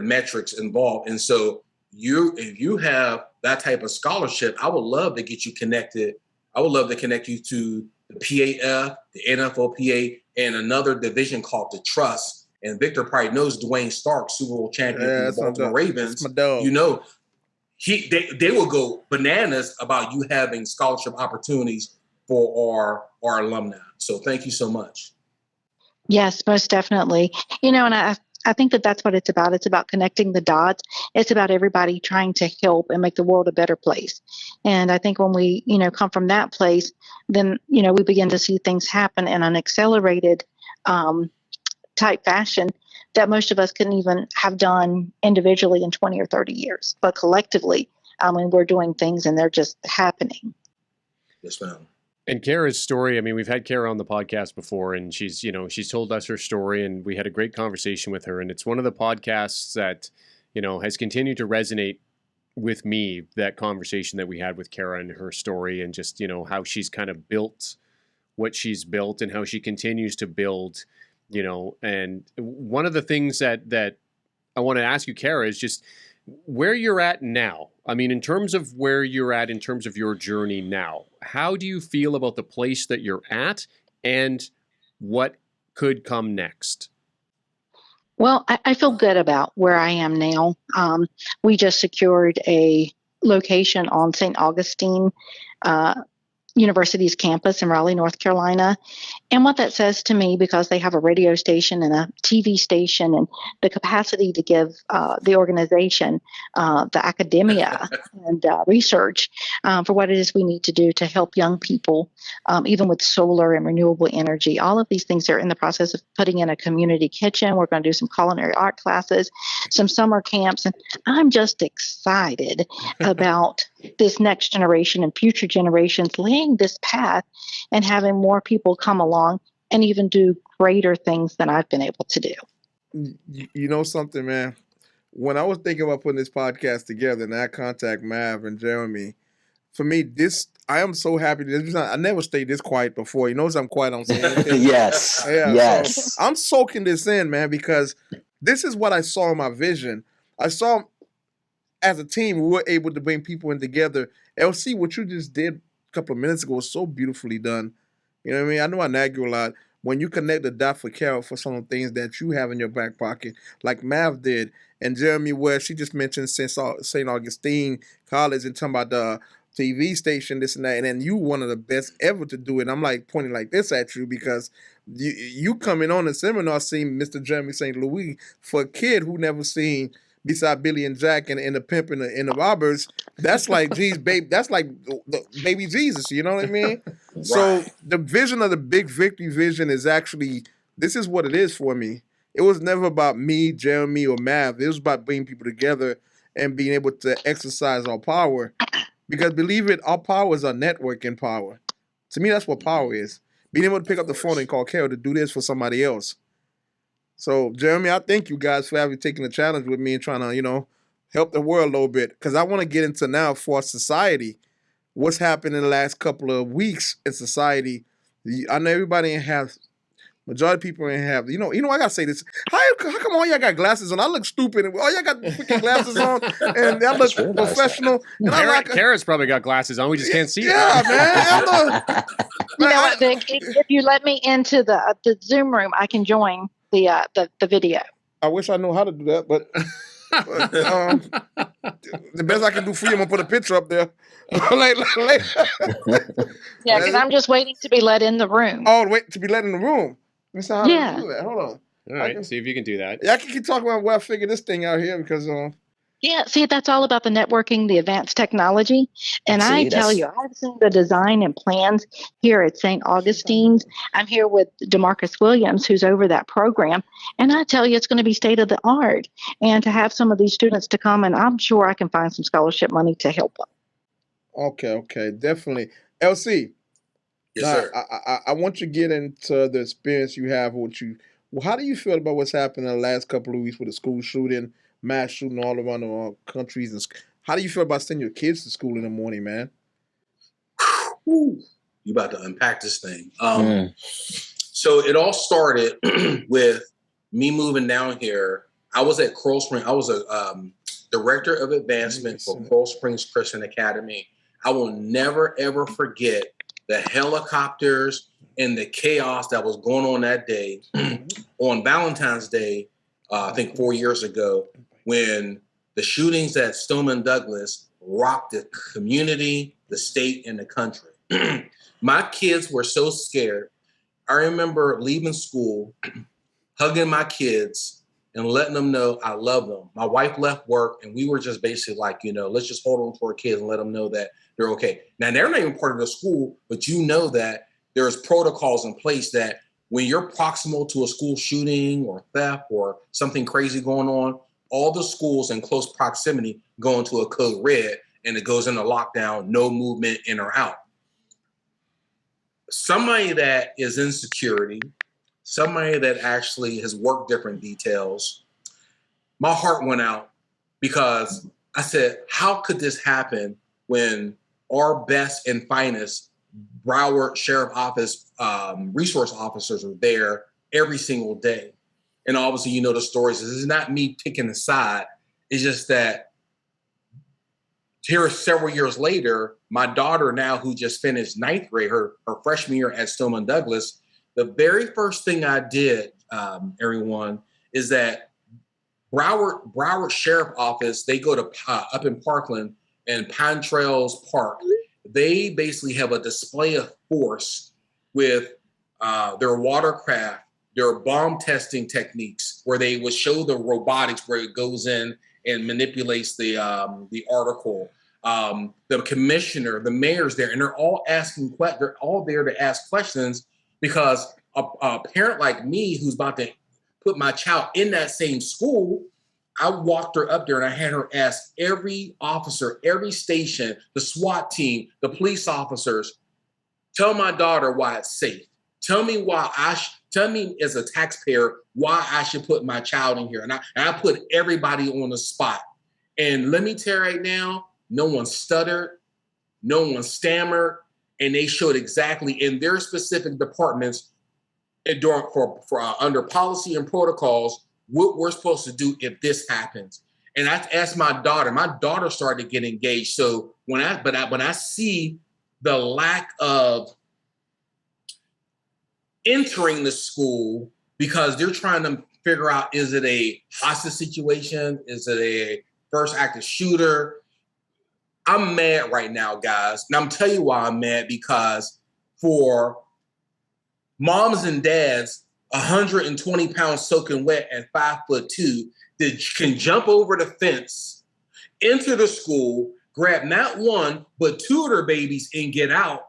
S6: metrics involved. And so if you have that type of scholarship, I would love to get you connected. I would love to connect you to the PAF, the NFLPA, and another division called the Trust. And Victor probably knows Dwayne Stark, Super Bowl champion from the Baltimore Ravens. You know, they will go bananas about you having scholarship opportunities for our alumni. So thank you so much.
S7: Yes, most definitely. You know, and I think that's what it's about. It's about connecting the dots. It's about everybody trying to help and make the world a better place. And I think when we, come from that place, then, we begin to see things happen in an accelerated type fashion that most of us couldn't even have done individually in 20 or 30 years. But collectively, when we're doing things and they're just happening.
S6: Yes, ma'am. And
S3: Kara's story, I mean, we've had Kara on the podcast before, and she's told us her story, and we had a great conversation with her. And it's one of the podcasts that, has continued to resonate with me, that conversation that we had with Kara and her story, and just, how she's kind of built what she's built and how she continues to build, and one of the things that I want to ask you, Kara, is just where you're at now. I mean, in terms of where you're at, in terms of your journey now, how do you feel about the place that you're at and what could come next?
S7: Well, I feel good about where I am now. We just secured a location on St. Augustine University's campus in Raleigh, North Carolina. And what that says to me, because they have a radio station and a TV station and the capacity to give the organization, the academia and research for what it is we need to do to help young people, even with solar and renewable energy. All of these things are in the process of putting in a community kitchen. We're going to do some culinary art classes, some summer camps. And I'm just excited about this next generation and future generations laying this path and having more people come along and even do greater things than I've been able to do.
S5: You know something, man? When I was thinking about putting this podcast together and I contact Mav and Jeremy, for me, I am so happy. I never stayed this quiet before. You notice I'm quiet on something.
S4: Yes.
S5: Yeah,
S4: yes.
S5: So I'm soaking this in, man, because this is what I saw in my vision. I saw as a team, we were able to bring people in together. LC, what you just did a couple of minutes ago was so beautifully done. You know what I mean? I know I nag you a lot. When you connect the dot for Carol for some of the things that you have in your back pocket, like Mav did, and Jeremy West, she just mentioned St. Augustine College and talking about the TV station, this and that, and then you one of the best ever to do it. And I'm like pointing like this at you because you coming on the seminar seeing Mr. Jeremy St. Louis for a kid who never seen beside Billy and Jack and the Pimp and the Robbers. That's like, geez, babe, that's like the baby Jesus, you know what I mean? Right. So the vision of the Big Victory vision is actually, this is what it is for me. It was never about me, Jeremy, or Mav. It was about bringing people together and being able to exercise our power. Because believe it, our power is our networking power. To me, that's what power is. Being able to pick up the phone and call Carol to do this for somebody else. So, Jeremy, I thank you guys for having taken the challenge with me and trying to, help the world a little bit. Because I want to get into now for society, what's happened in the last couple of weeks in society. I know everybody ain't have, majority of people ain't have, I got to say this. How come all y'all got glasses on? I look stupid. All y'all got freaking glasses on and I look professional. And
S3: Kara's probably got glasses on. We just can't see it.
S5: Yeah, man.
S7: You know what, Vic? If you let me into the Zoom room, I can join the video.
S5: I wish I knew how to do that, but the best I can do for you, I'm gonna put a picture up there.
S7: Yeah, because I'm just waiting to be let in the room.
S5: Oh, wait to be let in the room. Let me see how to do that. Hold on.
S3: All right, see if you can do that.
S5: Yeah, I can keep talking about where I figured this thing out here because
S7: Yeah, see, that's all about the networking, the advanced technology. And I tell you, I've seen the design and plans here at St. Augustine's. I'm here with DeMarcus Williams, who's over that program. And I tell you, it's going to be state of the art. And to have some of these students to come, and I'm sure I can find some scholarship money to help them.
S5: Okay, definitely. LC.
S6: Yes, sir.
S5: I want you to get into the experience you have with you. Well, how do you feel about what's happened in the last couple of weeks with the school shooting, mass shooting all around the countries? And how do you feel about sending your kids to school in the morning, man?
S6: You about to unpack this thing. So it all started with me moving down here. I was at Coral Springs. I was a director of advancement for Coral Springs Christian Academy. I will never, ever forget the helicopters, and the chaos that was going on that day on Valentine's Day, I think 4 years ago, when the shootings at Stoneman Douglas rocked the community, the state, and the country. My kids were so scared. I remember leaving school, hugging my kids, and letting them know I love them. My wife left work, and we were just basically like, let's just hold on to our kids and let them know that they're okay. Now, they're not even part of the school, but you know that there's protocols in place that when you're proximal to a school shooting or theft or something crazy going on, all the schools in close proximity go into a code red, and it goes into lockdown, no movement in or out. Somebody that is in security, somebody that actually has worked different details, my heart went out because I said, how could this happen when our best and finest Broward Sheriff Office resource officers are there every single day? And obviously, the stories. This is not me picking a side. It's just that here several years later, my daughter now, who just finished 9th grade, her freshman year at Stoneman Douglas, the very first thing I did, everyone, is that Broward Sheriff Office, they go to up in Parkland and Pine Trails Park. They basically have a display of force with their watercraft, their bomb testing techniques, where they would show the robotics where it goes in and manipulates the article. The commissioner, the mayor's there, and they're all they're all there to ask questions, because a parent like me who's about to put my child in that same school, I walked her up there and I had her ask every officer, every station, the SWAT team, the police officers, tell my daughter why it's safe. Tell me tell me as a taxpayer why I should put my child in here. And I put everybody on the spot. And let me tell you right now, no one stuttered, no one stammered, and they showed exactly in their specific departments under policy and protocols what we're supposed to do if this happens. And I asked my daughter started to get engaged. So when I see the lack of entering the school because they're trying to figure out, is it a hostage situation? Is it a first active shooter? I'm mad right now, guys. And I'm telling you why I'm mad, because for moms and dads, 120 pounds soaking wet at 5'2" that can jump over the fence, enter the school, grab not one, but two of their babies and get out.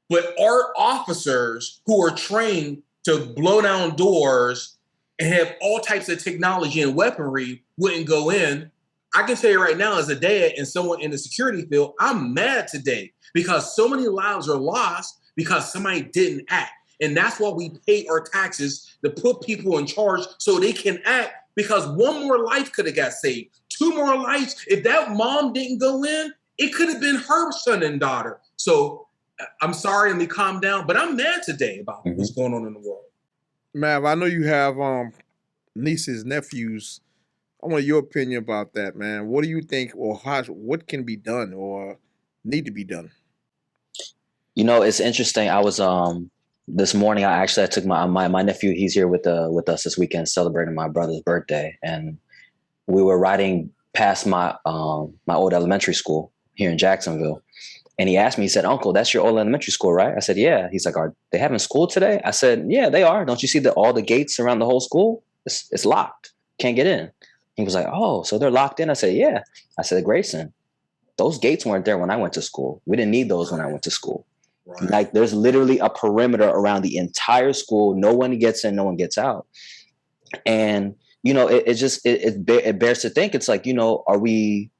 S6: But our officers who are trained to blow down doors and have all types of technology and weaponry wouldn't go in. I can tell you right now, as a dad and someone in the security field, I'm mad today because so many lives are lost because somebody didn't act. And that's why we pay our taxes, to put people in charge so they can act, because one more life could have got saved. Two more lives. If that mom didn't go in, it could have been her son and daughter. So I'm sorry, let me calm down, but I'm mad today about what's going on in the world.
S5: Mav, I know you have nieces, nephews. I want your opinion about that, man. What do you think, or what can be done or need to be done?
S4: It's interesting. I was this morning. I took my nephew. He's here with us this weekend, celebrating my brother's birthday, and we were riding past my old elementary school here in Jacksonville. And he asked me, he said, "Uncle, that's your old elementary school, right?" I said, "Yeah." He's like, "Are they having school today?" I said, "Yeah, they are. Don't you see all the gates around the whole school? It's locked. Can't get in." He was like, "Oh, so they're locked in?" I said, "Yeah." I said, "Grayson, those gates weren't there when I went to school. We didn't need those when I went to school." Right. Like, there's literally a perimeter around the entire school. No one gets in, no one gets out. And, it bears to think. It's like, are we,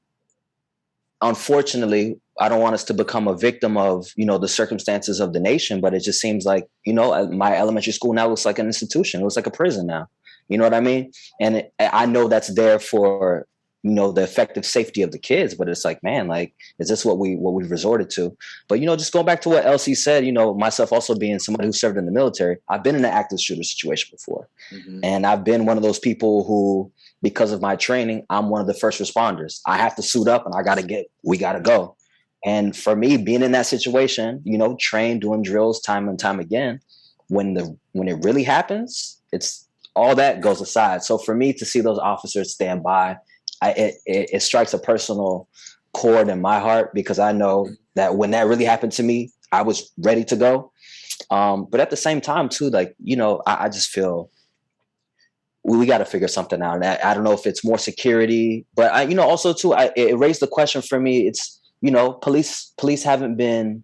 S4: unfortunately, I don't want us to become a victim of, the circumstances of the nation, but it just seems like, my elementary school now looks like an institution. It looks like a prison now. You know what I mean? And I know that's there for, the effective safety of the kids, but it's like, man, like, is this what we've resorted to? But, just going back to what LC said, myself also being somebody who served in the military, I've been in an active shooter situation before. Mm-hmm. And I've been one of those people who, because of my training, I'm one of the first responders. I have to suit up and we got to go. And for me, being in that situation, you know, trained, doing drills time and time again, when it really happens, it's all that goes aside. So for me to see those officers stand by, it strikes a personal chord in my heart, because I know that when that really happened to me, I was ready to go. But at the same time too, like, you know, I just feel we got to figure something out. And I don't know if it's more security, but you know, also too, it raised the question for me. It's, you know, police haven't been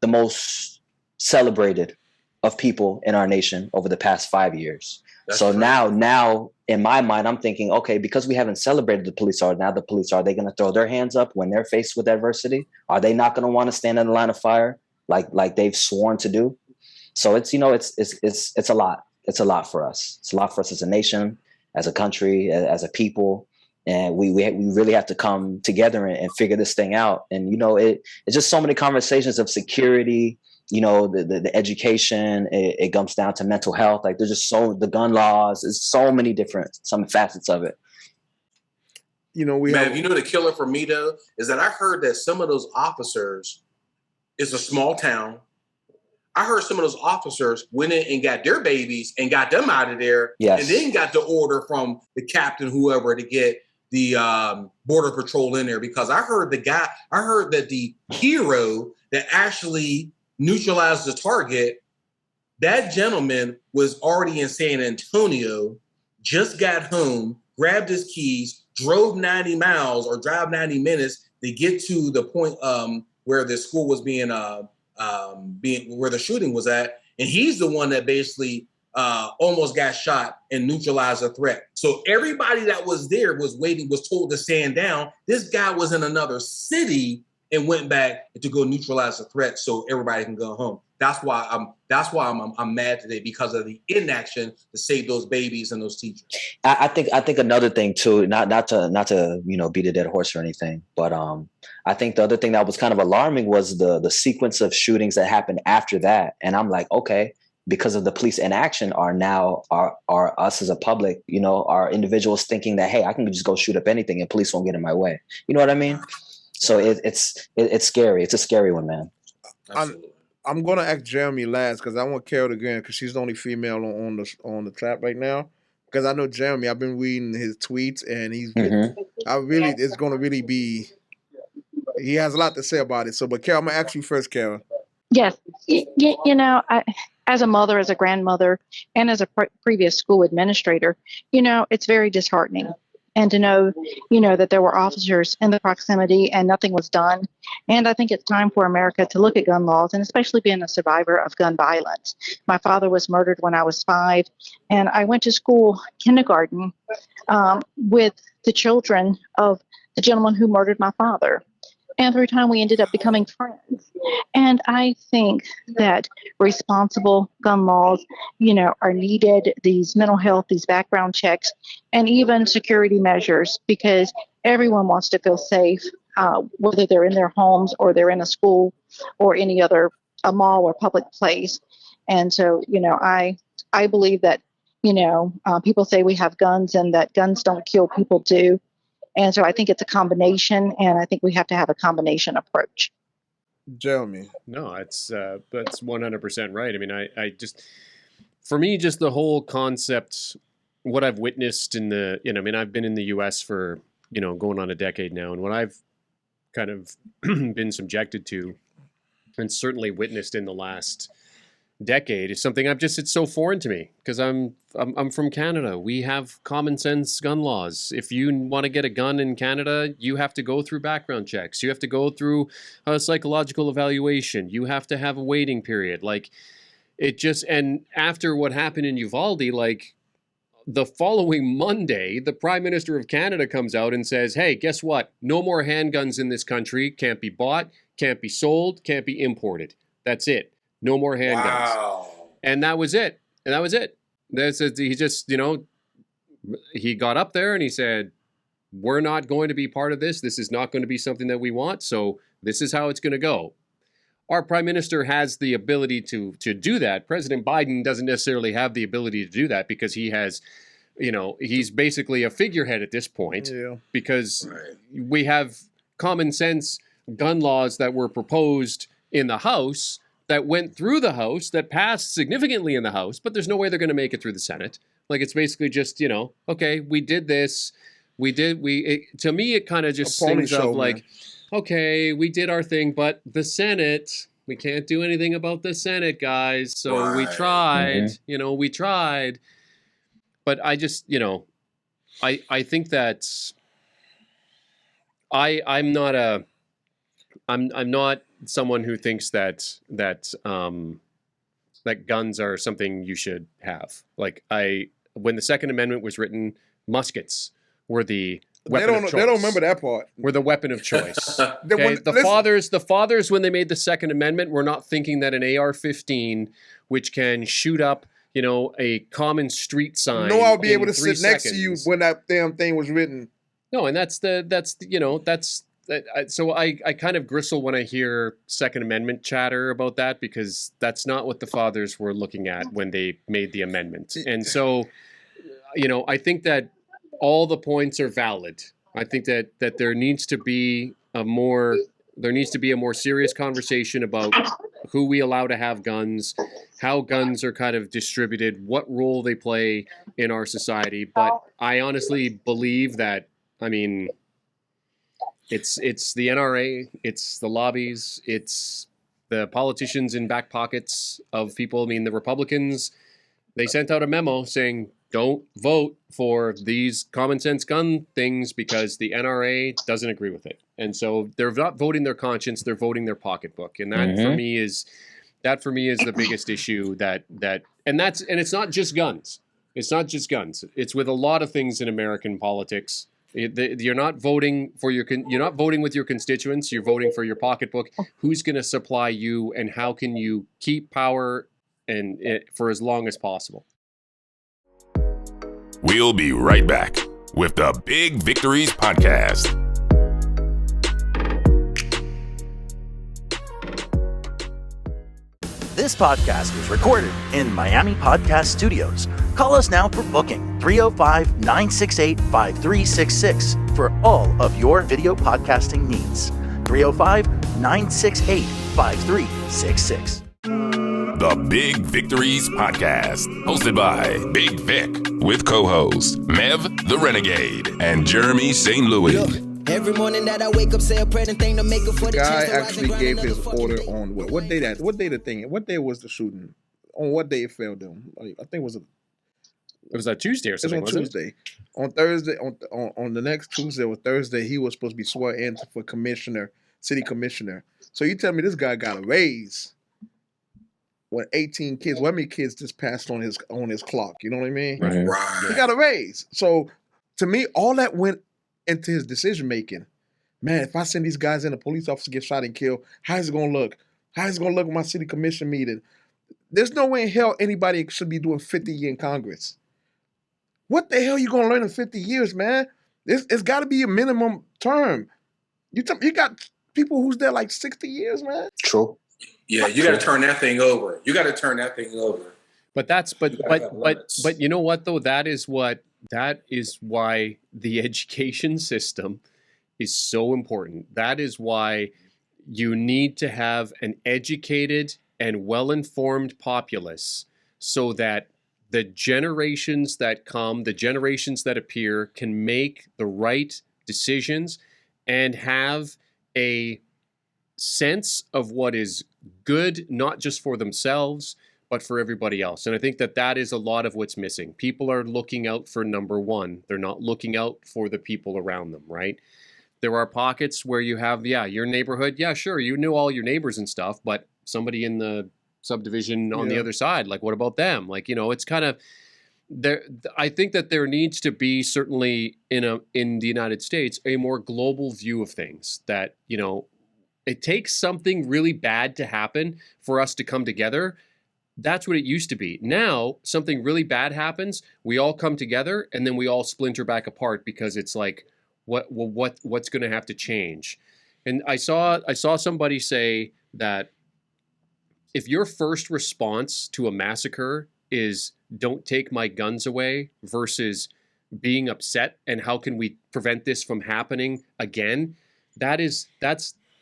S4: the most celebrated of people in our nation over the past 5 years. That's so true. Now in my mind, I'm thinking, okay, because we haven't celebrated the police, are they going to throw their hands up when they're faced with adversity? Are they not going to want to stand in the line of fire like they've sworn to do? So it's, you know, it's a lot. It's a lot for us. It's a lot for us as a nation, as a country, as a people. And we really have to come together and figure this thing out. And, you know, it's just so many conversations of security, you know, the education, it comes down to mental health. Like there's just the gun laws, there's so many some facets of it.
S5: You know,
S6: you know, the killer for me though, is that I heard that some of those officers, it's a small town. I heard some of those officers went in and got their babies and got them out of there. Yes. And then got the order from the captain, whoever, to get the border patrol in there, because I heard that the hero that actually neutralized the target, that gentleman was already in San Antonio, just got home, grabbed his keys, drove 90 miles or drive 90 minutes to get to the point where the school was being where the shooting was at. And he's the one that basically almost got shot and neutralized the threat. So everybody that was there was told to stand down. This guy was in another city and went back to go neutralize the threat so everybody can go home. That's why I'm mad today, because of the inaction to save those babies and those teachers.
S4: I think another thing too, not to you know, beat a dead horse or anything, but I think the other thing that was kind of alarming was the sequence of shootings that happened after that. And I'm like, okay, because of the police inaction, are us as a public, you know, are individuals thinking that, hey, I can just go shoot up anything and police won't get in my way. You know what I mean? So it's scary. It's a scary one, man.
S5: I'm gonna ask Jeremy last, because I want Kara to get in, because she's the only female on the trap right now. Because I know Jeremy, I've been reading his tweets, and it's gonna really be. He has a lot to say about it. So, but Kara, I'm gonna ask you first, Kara.
S7: Yes, you know, as a mother, as a grandmother, and as a previous school administrator, you know, it's very disheartening. And to know, you know, that there were officers in the proximity and nothing was done. And I think it's time for America to look at gun laws, and especially being a survivor of gun violence. My father was murdered when I was 5, and I went to school, kindergarten, with the children of the gentleman who murdered my father. And through time, we ended up becoming friends. And I think that responsible gun laws, you know, are needed, these mental health, these background checks, and even security measures, because everyone wants to feel safe, whether they're in their homes or they're in a school or any other a mall or public place. And so, you know, I believe that, you know, people say we have guns and that guns don't kill, people do. And so I think it's a combination, and I think we have to have a combination approach.
S5: Jeremy.
S3: No, that's 100% right. I mean, I just, for me, just the whole concept, what I've witnessed in the, you know, I mean, I've been in the U.S. for, you know, going on a decade now, and what I've kind of been subjected to, and certainly witnessed in the last decade, is something it's so foreign to me, because I'm from Canada. We have common sense gun laws. If you want to get a gun in Canada, you have to go through background checks. You have to go through a psychological evaluation. You have to have a waiting period. Like, it just, and after what happened in Uvalde, like, the following Monday, the Prime Minister of Canada comes out and says, hey, guess what? No more handguns in this country. Can't be bought, can't be sold, can't be imported. That's it. No more handguns. Wow. And that was it. He just, you know, he got up there and he said, we're not going to be part of this. This is not going to be something that we want. So this is how it's going to go. Our prime minister has the ability to do that. President Biden doesn't necessarily have the ability to do that, because he has, you know, he's basically a figurehead at this point, because we have common sense gun laws that were proposed in the House, that went through the House, that passed significantly in the House, but there's no way they're going to make it through the Senate. Like, it's basically just, okay, we did this. To me, it kind of just sings of like, man. Okay, we did our thing, but the Senate, we can't do anything about the Senate, guys. So we tried, we tried. But I just, I think that I'm not someone who thinks that guns are something you should have. Like, when the Second Amendment was written, muskets were the weapon of choice. They don't remember that part. Were the weapon of choice. Okay? The fathers, when they made the Second Amendment, were not thinking that an AR-15, which can shoot up, a common street sign. I'll be able to sit next to you when that damn thing was written. No, and so I kind of gristle when I hear Second Amendment chatter about that, because that's not what the fathers were looking at when they made the amendment. And so, I think that all the points are valid. I think that there needs to be a more serious conversation about who we allow to have guns, how guns are kind of distributed, what role they play in our society. But I honestly believe that, it's the NRA, it's the lobbies, it's the politicians in back pockets of people. The Republicans, they sent out a memo saying, don't vote for these common sense gun things because the NRA doesn't agree with it. And so they're not voting their conscience, they're voting their pocketbook. And that for me is the biggest issue and it's not just guns. It's not just guns. It's with a lot of things in American politics. You're not voting with your constituents, you're voting for your pocketbook. Who's going to supply you, and how can you keep power for as long as possible?
S8: We'll be right back with the Big Victories podcast.
S9: This podcast was recorded in Miami Podcast Studios. Call us now for booking 305-968-5366 for all of your video podcasting needs. 305-968-5366.
S8: The Big Victories podcast, hosted by Big Vic, with co-hosts Mev the Renegade and Jeremy St. Louis.
S2: Every morning that I wake up, say a prayer and thing to make up for the
S5: guy actually gave his order on what day was the shooting? On what day it failed them? I think it was
S3: a Tuesday or something.
S5: It was on Tuesday. On Thursday, on the next Tuesday or Thursday, he was supposed to be sworn in for city commissioner. So you tell me this guy got a raise when 18 kids, how many kids just passed on his clock? You know what I mean?
S6: Right.
S5: He got a raise. So to me, all that went into his decision making. Man, if I send these guys in, a police officer gets shot and killed, how's it gonna look? How's it gonna look at my city commission meeting? There's no way in hell anybody should be doing 50 years in Congress. What the hell you gonna learn in 50 years, man? It's got to be a minimum term. You got people who's there like 60 years, man.
S4: True.
S6: Yeah, you got to turn that thing over.
S3: But you know what though? That is why the education system is so important. That is why you need to have an educated and well-informed populace, so that the generations that come, the generations that appear, can make the right decisions and have a sense of what is good, not just for themselves, but for everybody else. And I think that is a lot of what's missing. People are looking out for number one. They're not looking out for the people around them, right? There are pockets where you have, your neighborhood. Yeah, sure, you knew all your neighbors and stuff, but somebody in the subdivision on the other side, like, what about them? Like, it's kind of there. I think that there needs to be, certainly in the United States, a more global view of things. That it takes something really bad to happen for us to come together. That's what it used to be. Now, something really bad happens, we all come together, and then we all splinter back apart, because it's like, what's going to have to change? And I saw somebody say that if your first response to a massacre is "don't take my guns away" versus being upset and how can we prevent this from happening again, that's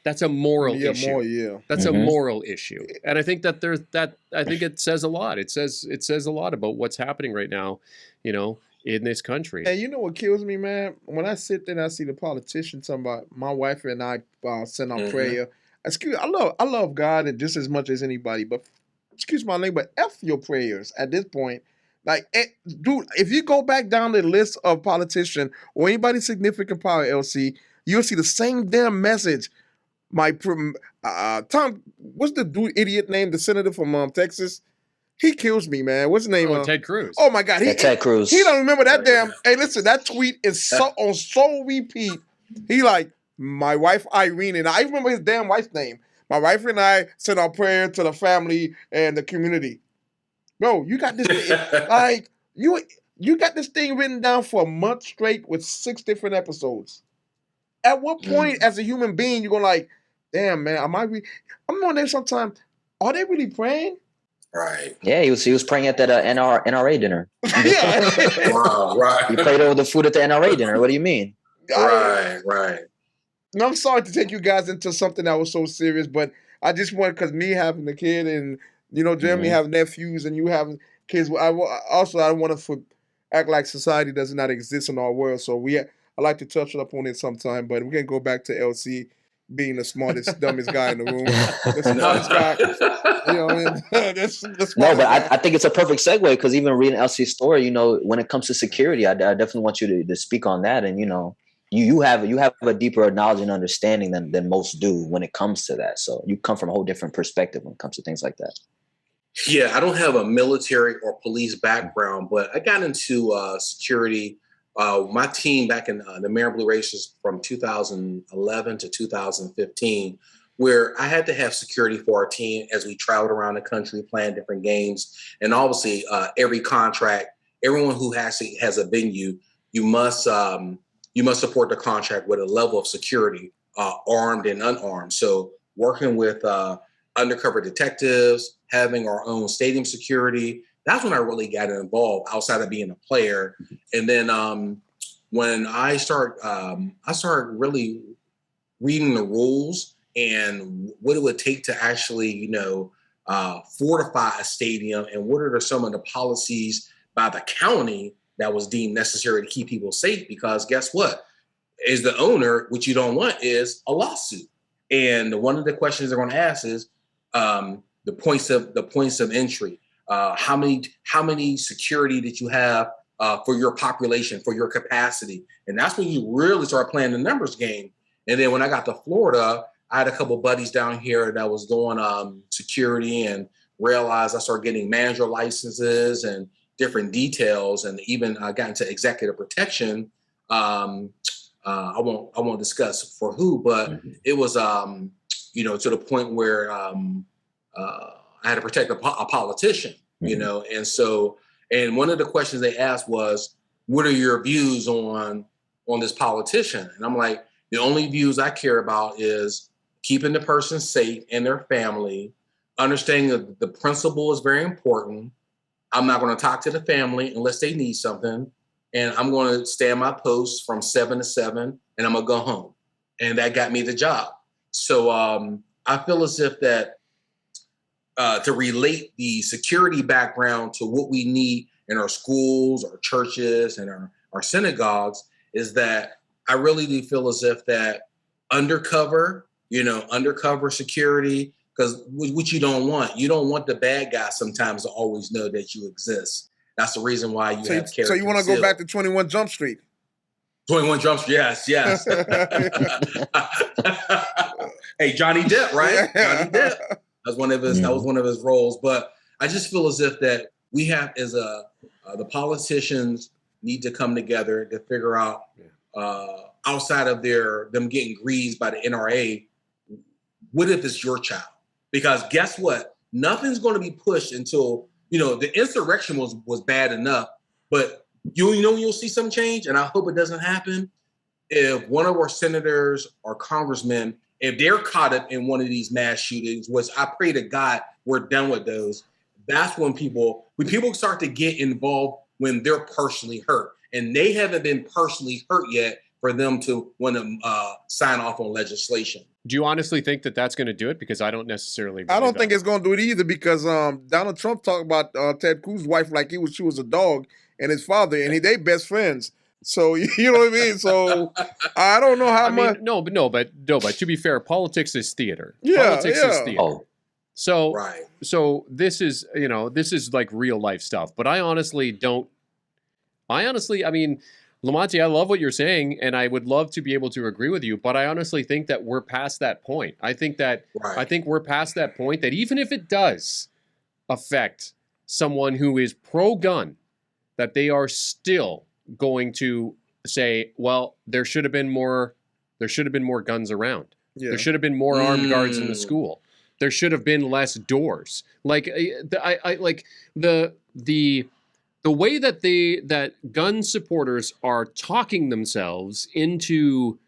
S3: That's a moral
S5: Yeah,
S3: issue.
S5: more, yeah.
S3: That's a moral issue, and I think that I think it says a lot. It says a lot about what's happening right now, in this country.
S5: And you know what kills me, man? When I sit there and I see the politicians talking about my wife and I send out prayer. I love God and just as much as anybody, but excuse my language, but F your prayers at this point. Like, dude, if you go back down the list of politicians or anybody significant power, LC, you'll see the same damn message. Tom, what's the dude idiot name? The senator from Texas. He kills me, man. What's his name?
S3: Ted Cruz.
S5: Oh my God,
S4: Ted Cruz.
S5: He don't remember that damn. Hey, listen, that tweet is on so repeat. He like my wife Irene, and I remember his damn wife's name. My wife and I send our prayer to the family and the community. Bro, you got this like you got this thing written down for a month straight with 6 different episodes. At what point, as a human being, you're going like, damn, man, I'm wondering sometimes, are they really praying?
S6: Right.
S4: Yeah, he was praying at that NRA dinner.
S5: Yeah.
S6: Wow, right.
S4: He prayed over the food at the NRA dinner. What do you mean?
S6: Right.
S5: And I'm sorry to take you guys into something that was so serious, but I just want, because me having a kid and, Jeremy having nephews and you having kids, I don't want to act like society does not exist in our world. So I like to touch up on it sometime, but we're going to go back to LC being the smartest, dumbest guy in the room. The smartest guy.
S4: No, but I think it's a perfect segue because even reading LC's story, when it comes to security, I definitely want you to speak on that. And, you have a deeper knowledge and understanding than most do when it comes to that. So you come from a whole different perspective when it comes to things like that.
S6: Yeah, I don't have a military or police background, but I got into security. My team back in the Marion Blue Racers from 2011 to 2015, where I had to have security for our team as we traveled around the country playing different games. And obviously, every contract, everyone who has a venue, you must support the contract with a level of security, armed and unarmed. So working with undercover detectives, having our own stadium security, that's when I really got involved outside of being a player. And then when I started really reading the rules and what it would take to actually, fortify a stadium and what are some of the policies by the county that was deemed necessary to keep people safe. Because guess what? As the owner, what you don't want is a lawsuit. And one of the questions they're going to ask is the points of entry. How many security did you have for your population, for your capacity? And that's when you really start playing the numbers game. And then when I got to Florida, I had a couple buddies down here that was doing security and realized I started getting manager licenses and different details, and even got into executive protection. I won't discuss for who, but it was to the point where I had to protect a politician, and one of the questions they asked was, what are your views on this politician? And I'm like, the only views I care about is keeping the person safe and their family, understanding that the principle is very important. I'm not going to talk to the family unless they need something. And I'm going to stay on my post from 7 to 7 and I'm going to go home. And that got me the job. So I feel as if that to relate the security background to what we need in our schools, our churches, and our synagogues is that I really do feel as if that undercover security, because what you don't want the bad guy sometimes to always know that you exist. That's the reason why you have character.
S5: So you want to go back to 21 Jump Street?
S6: 21 Jump Street, yes. Hey, Johnny Depp, right? Johnny Depp. That was one of his roles. But I just feel as if that we have, as the politicians need to come together to figure out, outside of them getting greased by the NRA, what if it's your child? Because guess what? Nothing's going to be pushed until, the insurrection was bad enough, but you'll see some change, and I hope it doesn't happen. If one of our senators or congressmen, if they're caught up in one of these mass shootings, which I pray to God we're done with those, that's when people start to get involved when they're personally hurt. And they haven't been personally hurt yet for them to want to sign off on legislation.
S3: Do you honestly think that that's going to do it? Because I don't necessarily.
S5: I don't think it's going to do it either because Donald Trump talked about Ted Cruz's wife like she was a dog and his father, and they best friends. So you know what I mean. So I don't know how much.
S3: No, but to be fair, politics is theater.
S5: Yeah,
S3: politics is theater.
S4: Oh.
S3: So
S6: Right.
S3: So this is like real life stuff. But I honestly, I mean, LaMonte, I love what you're saying, and I would love to be able to agree with you. But I honestly think that we're past that point. I think we're past that point that even if it does affect someone who is pro-gun, that they are still going to say, well, there should have been more guns around. Yeah. There should have been more armed guards in the school. There should have been less doors. Like I like the way that gun supporters are talking themselves into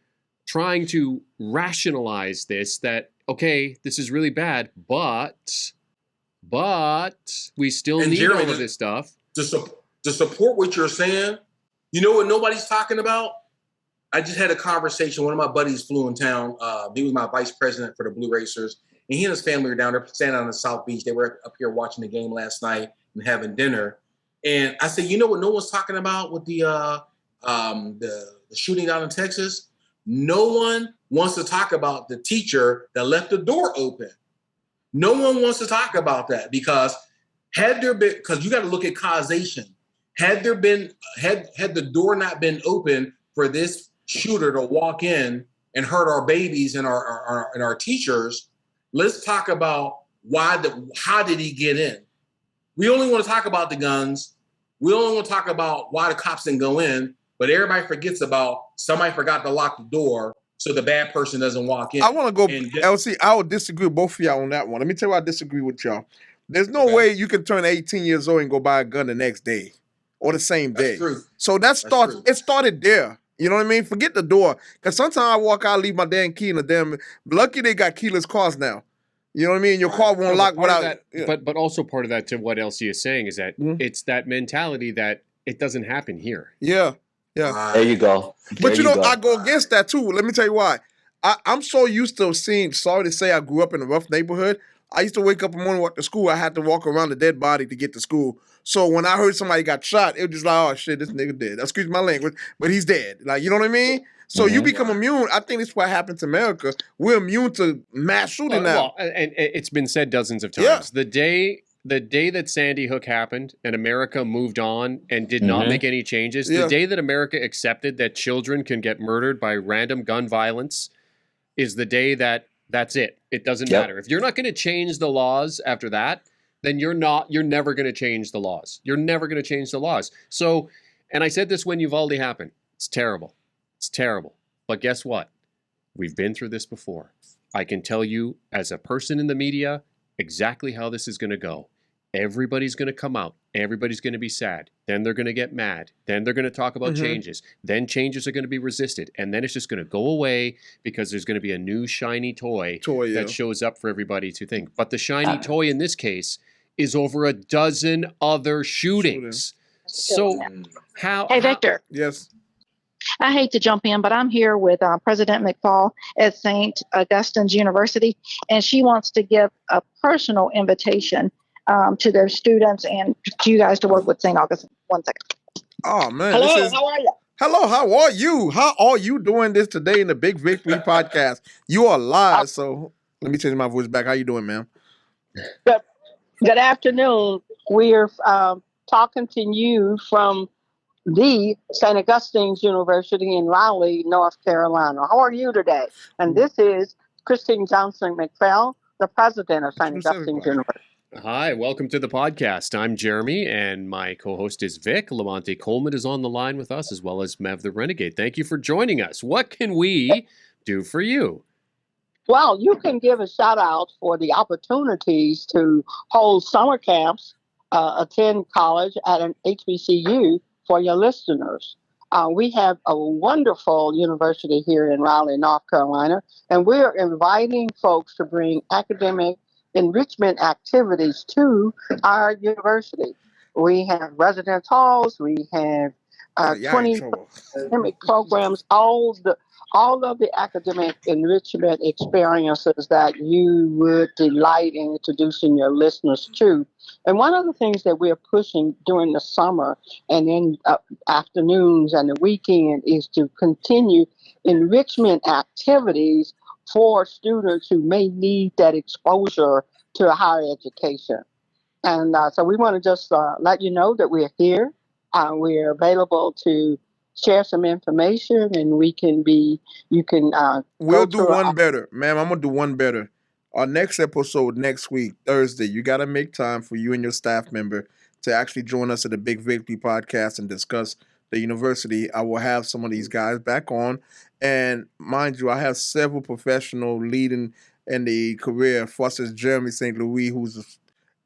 S3: trying to rationalize this, that okay, this is really bad, but we still need
S6: Jeremy,
S3: all of this stuff.
S6: To support what you're saying, you know what nobody's talking about? I just had a conversation. One of my buddies flew in town. He was my vice president for the Blue Racers. And he and his family were down there standing on the South Beach. They were up here watching the game last night and having dinner. And I said, you know what no one's talking about with the shooting down in Texas? No one wants to talk about the teacher that left the door open. No one wants to talk about that because because you got to look at causation. Had the door not been open for this shooter to walk in and hurt our babies and our teachers, let's talk about how did he get in? We only want to talk about the guns. We only want to talk about why the cops didn't go in, but everybody forgets about somebody forgot to lock the door so the bad person doesn't walk in.
S5: I want to go, LC, I would disagree with both of y'all on that one. Let me tell you why I disagree with y'all. There's no way you can turn 18 years old and go buy a gun the next day or the same day.
S6: That's true.
S5: So it started there. You know what I mean? Forget the door. Because sometimes I walk out, leave my damn key in the damn. Lucky they got keyless cars now. You know what I mean? Your car won't lock without
S3: that. Yeah. But also part of that to what LC is saying is that it's that mentality that it doesn't happen here.
S5: Yeah.
S4: There you go.
S5: But I go against that too. Let me tell you why. I'm so used to seeing, sorry to say, I grew up in a rough neighborhood. I used to wake up in the morning, walk to school. I had to walk around the dead body to get to school. So when I heard somebody got shot, it was just like, oh shit, this nigga dead. Excuse my language, but he's dead. Like, you know what I mean? So you become immune. I think that's what happened to America. We're immune to mass shooting now.
S3: Well, and it's been said dozens of times. Yeah. The day that Sandy Hook happened and America moved on and did not make any changes, the day that America accepted that children can get murdered by random gun violence is the day that's it. It doesn't matter. If you're not going to change the laws after that, then you're never going to change the laws. You're never going to change the laws. So, and I said this when Uvalde happened. It's terrible. It's terrible. But guess what? We've been through this before. I can tell you as a person in the media exactly how this is going to go. Everybody's going to come out. Everybody's going to be sad. Then they're going to get mad. Then they're going to talk about changes. Then changes are going to be resisted. And then it's just going to go away because there's going to be a new shiny toy that shows up for everybody to think. But the shiny toy in this case is over a dozen other shootings. So
S7: Hey, Victor.
S5: Yes.
S7: I hate to jump in, but I'm here with President McFall at St. Augustine's University, and she wants to give a personal invitation to their students and to you guys to work with St. Augustine. 1 second.
S5: Oh, man.
S7: Hello, how are you?
S5: Hello, how are you? How are you doing this today in the Big Victory podcast? You are live, so let me change my voice back. How you doing, ma'am?
S10: Good afternoon. We're talking to you from the St. Augustine's University in Raleigh, North Carolina. How are you today? And this is Christine Johnson McPhail, the president of St. Augustine's University.
S3: Hi, welcome to the podcast. I'm Jeremy, and my co-host is Vic. LaMonte Coleman is on the line with us, as well as Mev the Renegade. Thank you for joining us. What can we do for you?
S10: Well, you can give a shout out for the opportunities to hold summer camps, attend college at an HBCU for your listeners. We have a wonderful university here in Raleigh, North Carolina, and we're inviting folks to bring academic enrichment activities to our university. We have residence halls, we have
S5: Y'all in
S10: 20
S5: trouble.
S10: academic programs, all of the academic enrichment experiences that you would delight in introducing your listeners to. And one of the things that we're pushing during the summer and in afternoons and the weekend is to continue enrichment activities for students who may need that exposure to a higher education. And so we want to just let you know that we're here. We're available to share some information, and
S5: We'll do one better, ma'am. I'm gonna do one better. Our next episode next week, Thursday, you gotta make time for you and your staff member to actually join us at the Big Victory podcast and discuss the university. I will have some of these guys back on, and mind you, I have several professional leading in the career, such as Jeremy St. Louis, who's an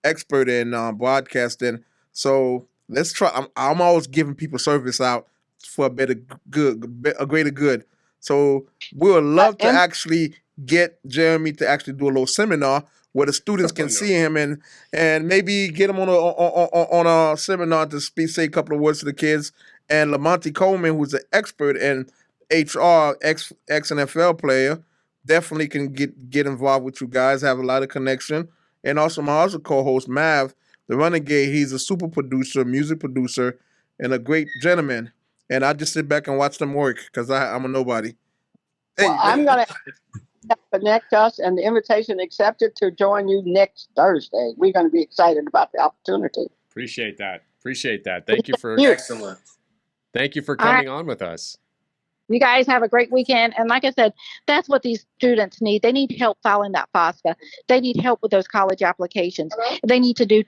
S5: expert in broadcasting. So let's try. I'm always giving people service out for a better good, a greater good. So we would love to actually get Jeremy to actually do a little seminar where the students can see him and maybe get him on a seminar to say a couple of words to the kids. And LaMonte Coleman, who's an expert in HR, ex-NFL player, definitely can get involved with you guys, have a lot of connection. And also my other co-host, Mav, the Renegade, he's a super producer, music producer, and a great gentleman. And I just sit back and watch them work because I'm a nobody.
S10: Well, I'm going to connect us and the invitation accepted to join you next Thursday. We're going to be excited about the opportunity.
S3: Appreciate that. Thank you for
S6: Excellent.
S3: Thank you for coming on with us.
S7: You guys have a great weekend. And like I said, that's what these students need. They need help filing that FAFSA. They need help with those college applications. They need to do,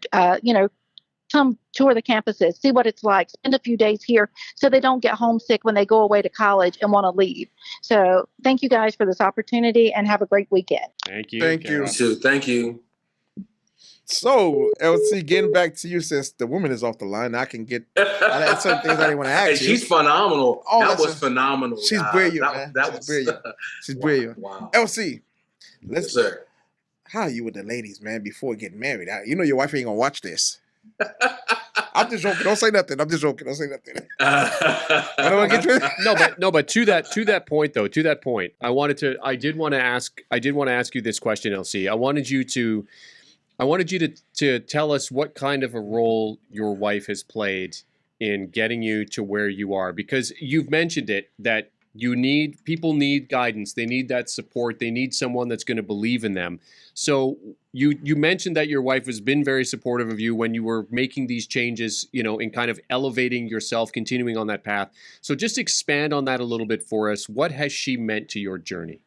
S7: come tour the campuses, see what it's like, spend a few days here so they don't get homesick when they go away to college and want to leave. So thank you guys for this opportunity and have a great weekend.
S3: Thank you.
S5: Thank you.
S6: You too. Thank you.
S5: So, LC, getting back to you, since the woman is off the line, I can get I had certain things I didn't want to ask
S6: And
S5: you.
S6: she's phenomenal.
S5: Oh,
S6: that was phenomenal.
S5: She's
S6: guys.
S5: brilliant,
S6: That
S5: man.
S6: was
S5: She's brilliant. She's brilliant.
S6: Wow.
S5: LC,
S6: Yes, sir.
S5: how are you with the ladies, man, before getting married? You know your wife ain't going to watch this. I'm just joking. Don't say nothing. I'm just joking. Don't say nothing. I don't want to get you.
S3: No, but to that point, I did want to ask you this question, LC. I wanted you to tell us what kind of a role your wife has played in getting you to where you are, because you've mentioned it, that people need guidance. They need that support. They need someone that's going to believe in them. So you mentioned that your wife has been very supportive of you when you were making these changes, in kind of elevating yourself, continuing on that path. So just expand on that a little bit for us. What has she meant to your journey?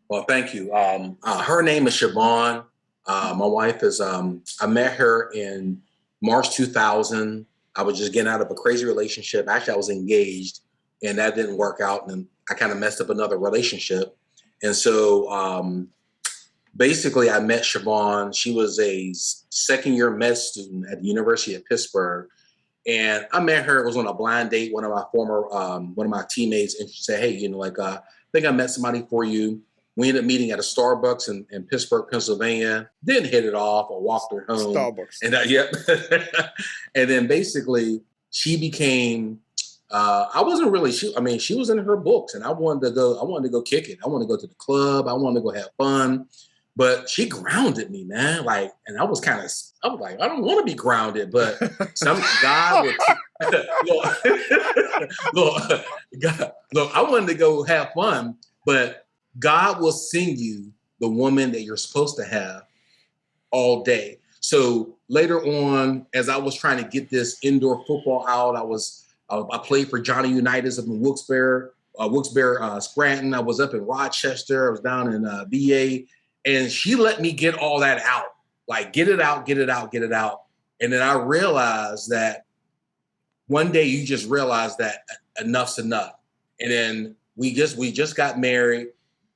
S6: Well, thank you. Her name is Siobhan. My wife is, I met her in March 2000. I was just getting out of a crazy relationship. Actually, I was engaged and that didn't work out. And I kind of messed up another relationship. And so basically I met Siobhan. She was a second-year med student at the University of Pittsburgh. And I met her. It was on a blind date. One of my teammates, and she said, hey, I think I met somebody for you. We ended up meeting at a Starbucks in Pittsburgh, Pennsylvania. Didn't hit it off or walked her home.
S5: Starbucks.
S6: And and then basically she became, I wasn't really, she was in her books and I wanted to go kick it. I wanted to go to the club. I wanted to go have fun, but she grounded me, man. And I was like, I don't want to be grounded, but some guy would, look, I wanted to go have fun, but God will send you the woman that you're supposed to have all day. So later on, as I was trying to get this indoor football out, I played for Johnny Unitas up in Wilkes-Barre, Scranton. I was up in Rochester. I was down in VA, and she let me get all that out, get it out. And then I realized that one day you just realize that enough's enough. And then we just got married.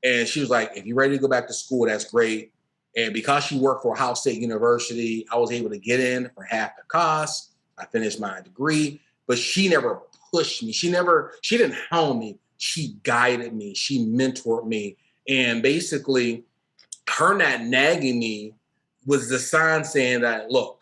S6: And she was like, if you're ready to go back to school, that's great. And because she worked for Ohio State University, I was able to get in for half the cost. I finished my degree, but she never pushed me. She didn't hound me. She guided me. She mentored me. And basically, her not nagging me was the sign saying that, look,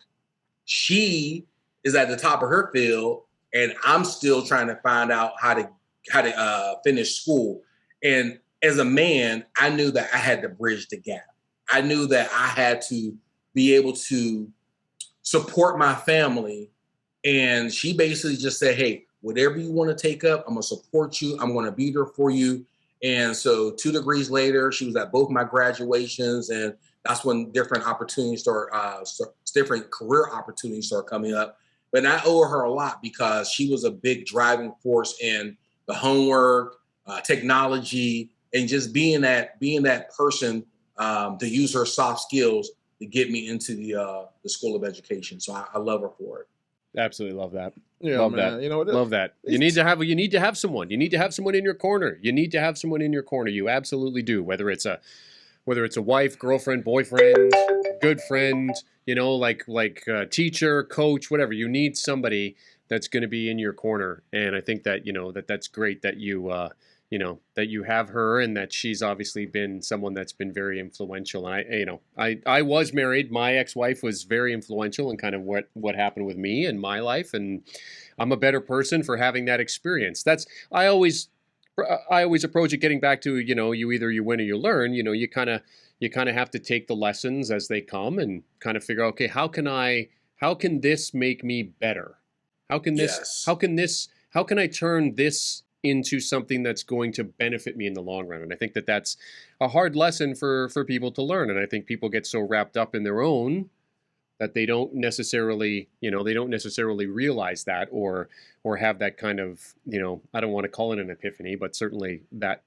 S6: she is at the top of her field. and I'm still trying to find out how to finish school. And as a man, I knew that I had to bridge the gap. I knew that I had to be able to support my family. And she basically just said, hey, whatever you want to take up, I'm going to support you. I'm going to be there for you. And so 2 degrees later, she was at both my graduations. And that's when different opportunities different career opportunities start coming up. But I owe her a lot because she was a big driving force in the homework, technology, and just being that person to use her soft skills to get me into the School of Education. So I love her for it.
S3: Absolutely love that.
S5: Yeah,
S3: love
S5: man.
S3: that.
S5: You know,
S3: love that. You need to have someone. You need to have someone in your corner. You need to have someone in your corner. You absolutely do. Whether it's a wife, girlfriend, boyfriend, good friend, you know, like teacher, coach, whatever. You need somebody that's going to be in your corner. And I think that, you know, that's great that you that you have her, and that she's obviously been someone that's been very influential. And I was married. My ex-wife was very influential in kind of what happened with me in my life. And I'm a better person for having that experience. I always approach it getting back to, you know, you win or you learn. You know, you kind of have to take the lessons as they come and kind of figure out, okay, how can this make me better? How can I turn this into something that's going to benefit me in the long run? And I think that that's a hard lesson for people to learn. And I think people get so wrapped up in their own that they don't necessarily realize that or have that kind of, you know, I don't want to call it an epiphany, but certainly that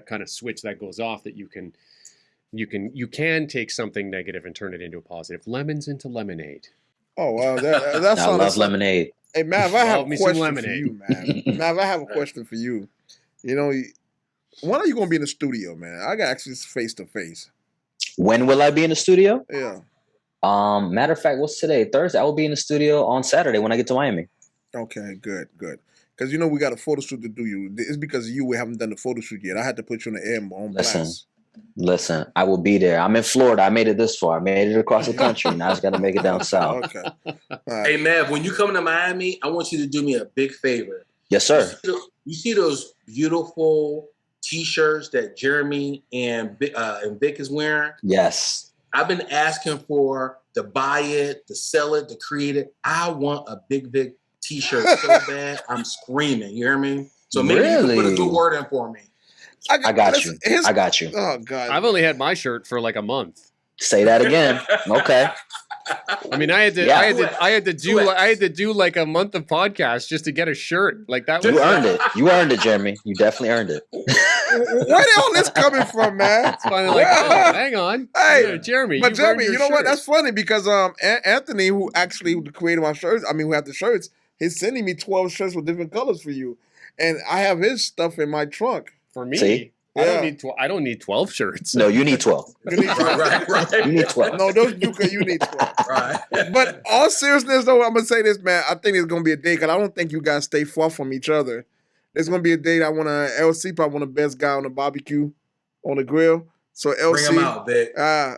S3: kind of switch that goes off, that you can take something negative and turn it into a positive. Lemons into lemonade.
S5: Oh, wow. That's
S4: I love lemonade.
S5: Hey, Mav, I have a question for
S3: lemonade.
S5: you, man. Mav, I have a question for you. You know, when are you going to be in the studio, man? I got actually face to face.
S4: When will I be in the studio?
S5: Yeah.
S4: Matter of fact, what's today? Thursday. I will be in the studio on Saturday when I get to Miami.
S5: Okay, good. Because, you know, we got a photo shoot to do you. It's because of you we haven't done the photo shoot yet. I had to put you on the air on blast.
S4: Listen, I will be there. I'm in Florida. I made it this far. I made it across the country. Now I just got to make it down south.
S5: Okay. Right.
S6: Hey, Mav, when you come to Miami, I want you to do me a big favor.
S4: Yes, sir.
S6: You see those beautiful T-shirts that Jeremy and Vic is wearing?
S4: Yes.
S6: I've been asking to buy it, to sell it, to create it. I want a Big Vic T-shirt so bad, I'm screaming. You hear me? So maybe you can put a good word in for me.
S4: I got you. I got you.
S5: Oh, God.
S3: I've only had my shirt for like a month.
S4: Say that again. Okay.
S3: I mean, I had to do like a month of podcasts just to get a shirt. Like that.
S4: You earned it. You earned it, Jeremy. You definitely earned it.
S5: Where the all this coming from, man?
S3: It's finally like, oh, hang on.
S5: Hey,
S3: Jeremy.
S5: But Jeremy, you know what?
S3: shirt.
S5: That's funny because Anthony, who created my shirts, who had the shirts, he's sending me 12 shirts with different colors for you, and I have his stuff in my trunk.
S3: For me.
S4: See?
S3: I don't need 12 shirts.
S4: No, you need 12.
S5: You need 12.
S6: Right.
S4: You need 12.
S5: No, you need 12.
S6: Right.
S5: But all seriousness, though, I'm gonna say this, man. I think it's gonna be a day because I don't think you guys stay far from each other. There's gonna be a day that I want to LC probably one of the best guy on the barbecue, on the grill. So LC,
S6: Bring him out, Vic.
S3: I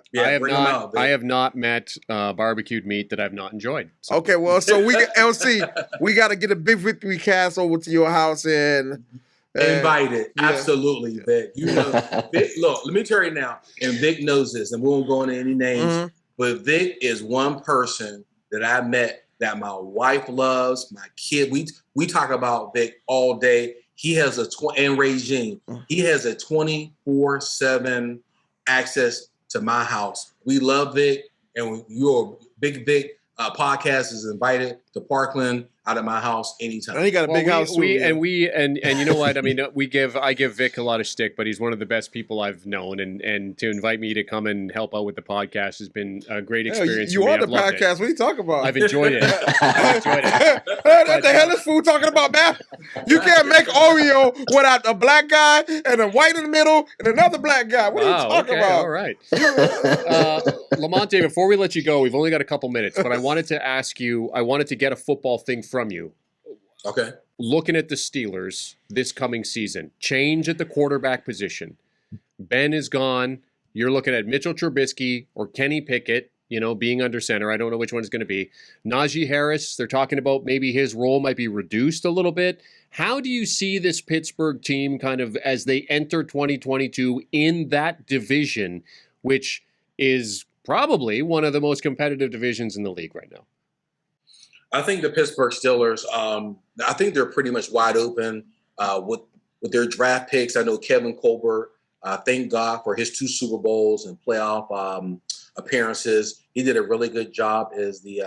S3: have not met barbecued meat that I've not enjoyed. So.
S5: Okay, well, so we get LC. We got to get a big victory cast over to your house and.
S6: Invited.
S5: Yeah.
S6: Absolutely, Vic. You know, Vic, look, let me tell you now, and Vic knows this, and we won't go into any names, but Vic is one person that I met that my wife loves, my kid. We talk about Vic all day. He has and Regine. He has a 24/7 access to my house. We love Vic, and your Big Vic podcast is invited to Parkland out of my house anytime.
S5: And he got a big house too.
S3: And you know what? I mean, I give Vic a lot of shtick, but he's one of the best people I've known. And to invite me to come and help out with the podcast has been a great experience.
S5: You
S3: for me.
S5: on the
S3: I've loved
S5: podcast?
S3: it.
S5: What are you talking about?
S3: I've enjoyed it.
S5: What the hell is food talking about, man? You can't make Oreo without a black guy and a white in the middle and another black guy. What are you talking about?
S3: All right. LaMonte, before we let you go, we've only got a couple minutes, but I wanted to get a football thing from you.
S6: Okay.
S3: Looking at the Steelers this coming season, change at the quarterback position. Ben is gone. You're looking at Mitchell Trubisky or Kenny Pickett. being under center. I don't know which one it's going to be. Najee Harris, they're talking about maybe his role might be reduced a little bit. How do you see this Pittsburgh team kind of as they enter 2022 in that division, which is probably one of the most competitive divisions in the league right now?
S6: I think the Pittsburgh Steelers, I think they're pretty much wide open with their draft picks. I know Kevin Colbert, thank God for his 2 Super Bowls and playoff appearances. He did a really good job as the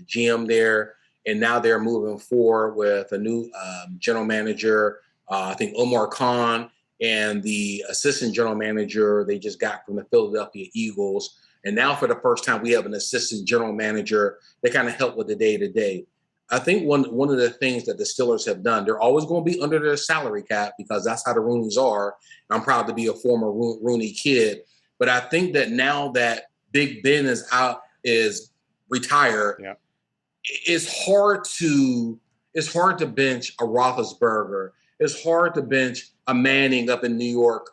S6: GM there. And now they're moving forward with a new general manager, I think Omar Khan, and the assistant general manager they just got from the Philadelphia Eagles. And now for the first time, we have an assistant general manager that kind of help with the day-to-day. I think one of the things that the Steelers have done, they're always going to be under their salary cap because that's how the Rooneys are. I'm proud to be a former Rooney kid. But I think that now that Big Ben is retired,
S3: yeah,
S6: it's hard to bench a Roethlisberger. It's hard to bench a Manning up in New York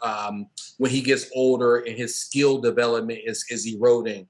S6: when he gets older and his skill development is eroding.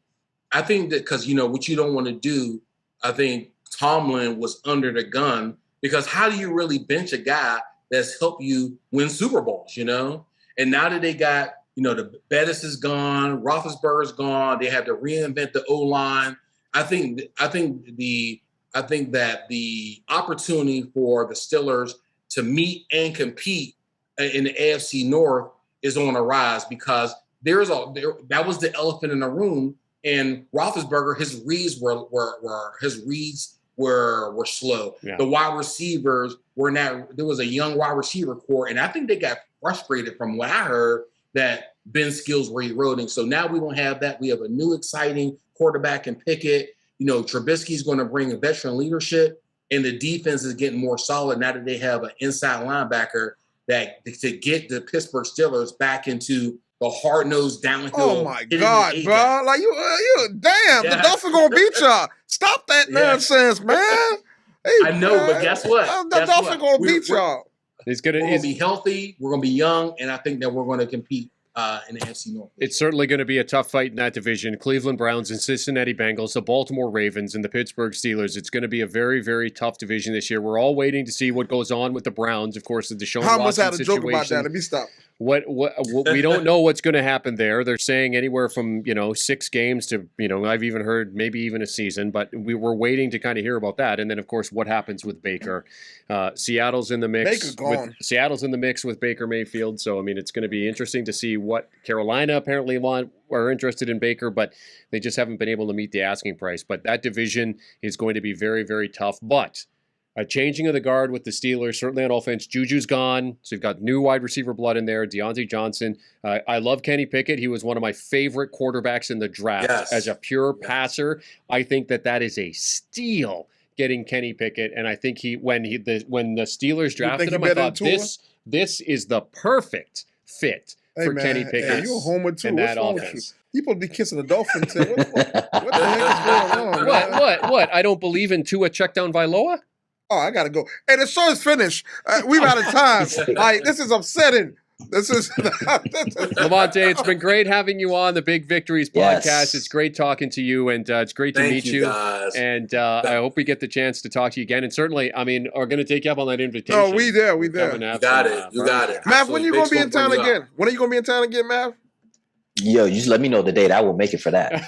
S6: I think that because, what you don't want to do, I think Tomlin was under the gun because how do you really bench a guy that's helped you win Super Bowls, And now that they got, the Bettis is gone, Roethlisberger's gone, they have to reinvent the O-line. I think that the opportunity for the Steelers to meet and compete in the AFC North is on a rise because that was the elephant in the room. And Roethlisberger, his reads were slow.
S3: Yeah.
S6: The wide receivers were not. There was a young wide receiver core, and I think they got frustrated from what I heard that Ben's skills were eroding. So now we don't have that. We have a new exciting quarterback in Pickett. Trubisky's going to bring a veteran leadership, and the defense is getting more solid now that they have an inside linebacker that to get the Pittsburgh Steelers back into the hard-nosed downhill.
S5: Oh my God, bro! Like you damn, the Dolphins gonna beat y'all. Stop that nonsense, man. Hey,
S6: I know, but guess what?
S5: The Dolphins gonna beat y'all.
S3: We're
S6: going to be healthy. We're going to be young, and I think that we're going to compete in the AFC North.
S3: It's certainly going to be a tough fight in that division. Cleveland Browns and Cincinnati Bengals, the Baltimore Ravens, and the Pittsburgh Steelers. It's going to be a very, very tough division this year. We're all waiting to see what goes on with the Browns. Of course, the Deshaun Watson situation.
S5: Had a joke about that. Let me stop.
S3: What we don't know what's going to happen there. They're saying anywhere from 6 games to I've even heard maybe even a season, but we were waiting to kind of hear about that. And then of course what happens with Baker. Seattle's in the mix.
S5: Baker gone.
S3: Seattle's in the mix with Baker Mayfield. So I mean it's going to be interesting to see what Carolina apparently are interested in Baker, but they just haven't been able to meet the asking price. But that division is going to be very, very tough. But a changing of the guard with the Steelers, certainly on offense. Juju's gone, so you've got new wide receiver blood in there. Deontay Johnson. I love Kenny Pickett. He was one of my favorite quarters in the draft as a pure passer. I think that is a steal getting Kenny Pickett, and I think when the Steelers drafted him, I thought this is the perfect fit for Kenny Pickett.
S5: Hey, you're a homer too.
S3: In that
S5: What's
S3: offense.
S5: You supposed to be kissing a dolphin. What the heck is going on? Man?
S3: What? I don't believe in Tua check down Vailoa?
S5: Oh, I gotta go. Hey, the show is finished. We've out of time. Like, this is upsetting. This is
S3: LaMonte, it's been great having you on the Big Victories podcast. Yes. It's great talking to you, and it's great to meet you.
S6: Guys.
S3: And I hope we get the chance to talk to you again. And certainly, I mean, are going to take you up on that invitation.
S5: Oh, we there. You
S6: got it.
S5: Mav, when are you going to be in town again? When are you going to be in town again, Mav?
S4: Yo, you just let me know the date. I will make it for that.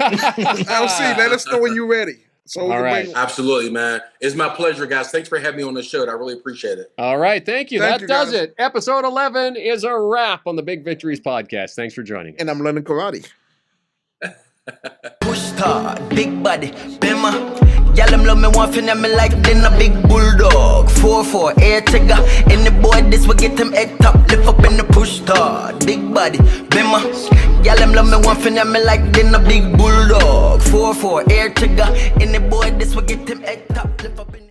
S5: I'll see. Let us know when you're ready. So
S3: all right.
S6: Absolutely, man. It's my pleasure, guys. Thanks for having me on the show. I really appreciate it.
S3: All right. Thank you. That does it. Episode 11 is a wrap on the Big Victories podcast. Thanks for joining us.
S5: And I'm learning karate.
S2: Push hard, big body, bimmer. Y'all them love me one fin me like then a big bulldog. 4-4, air trigger. Any boy this will get him head top. Lift up in the push hard, big body, bimmer. Y'all them love me one fin me like then a big bulldog. 4-4, air trigger. Any boy this will get him head top. Lift up in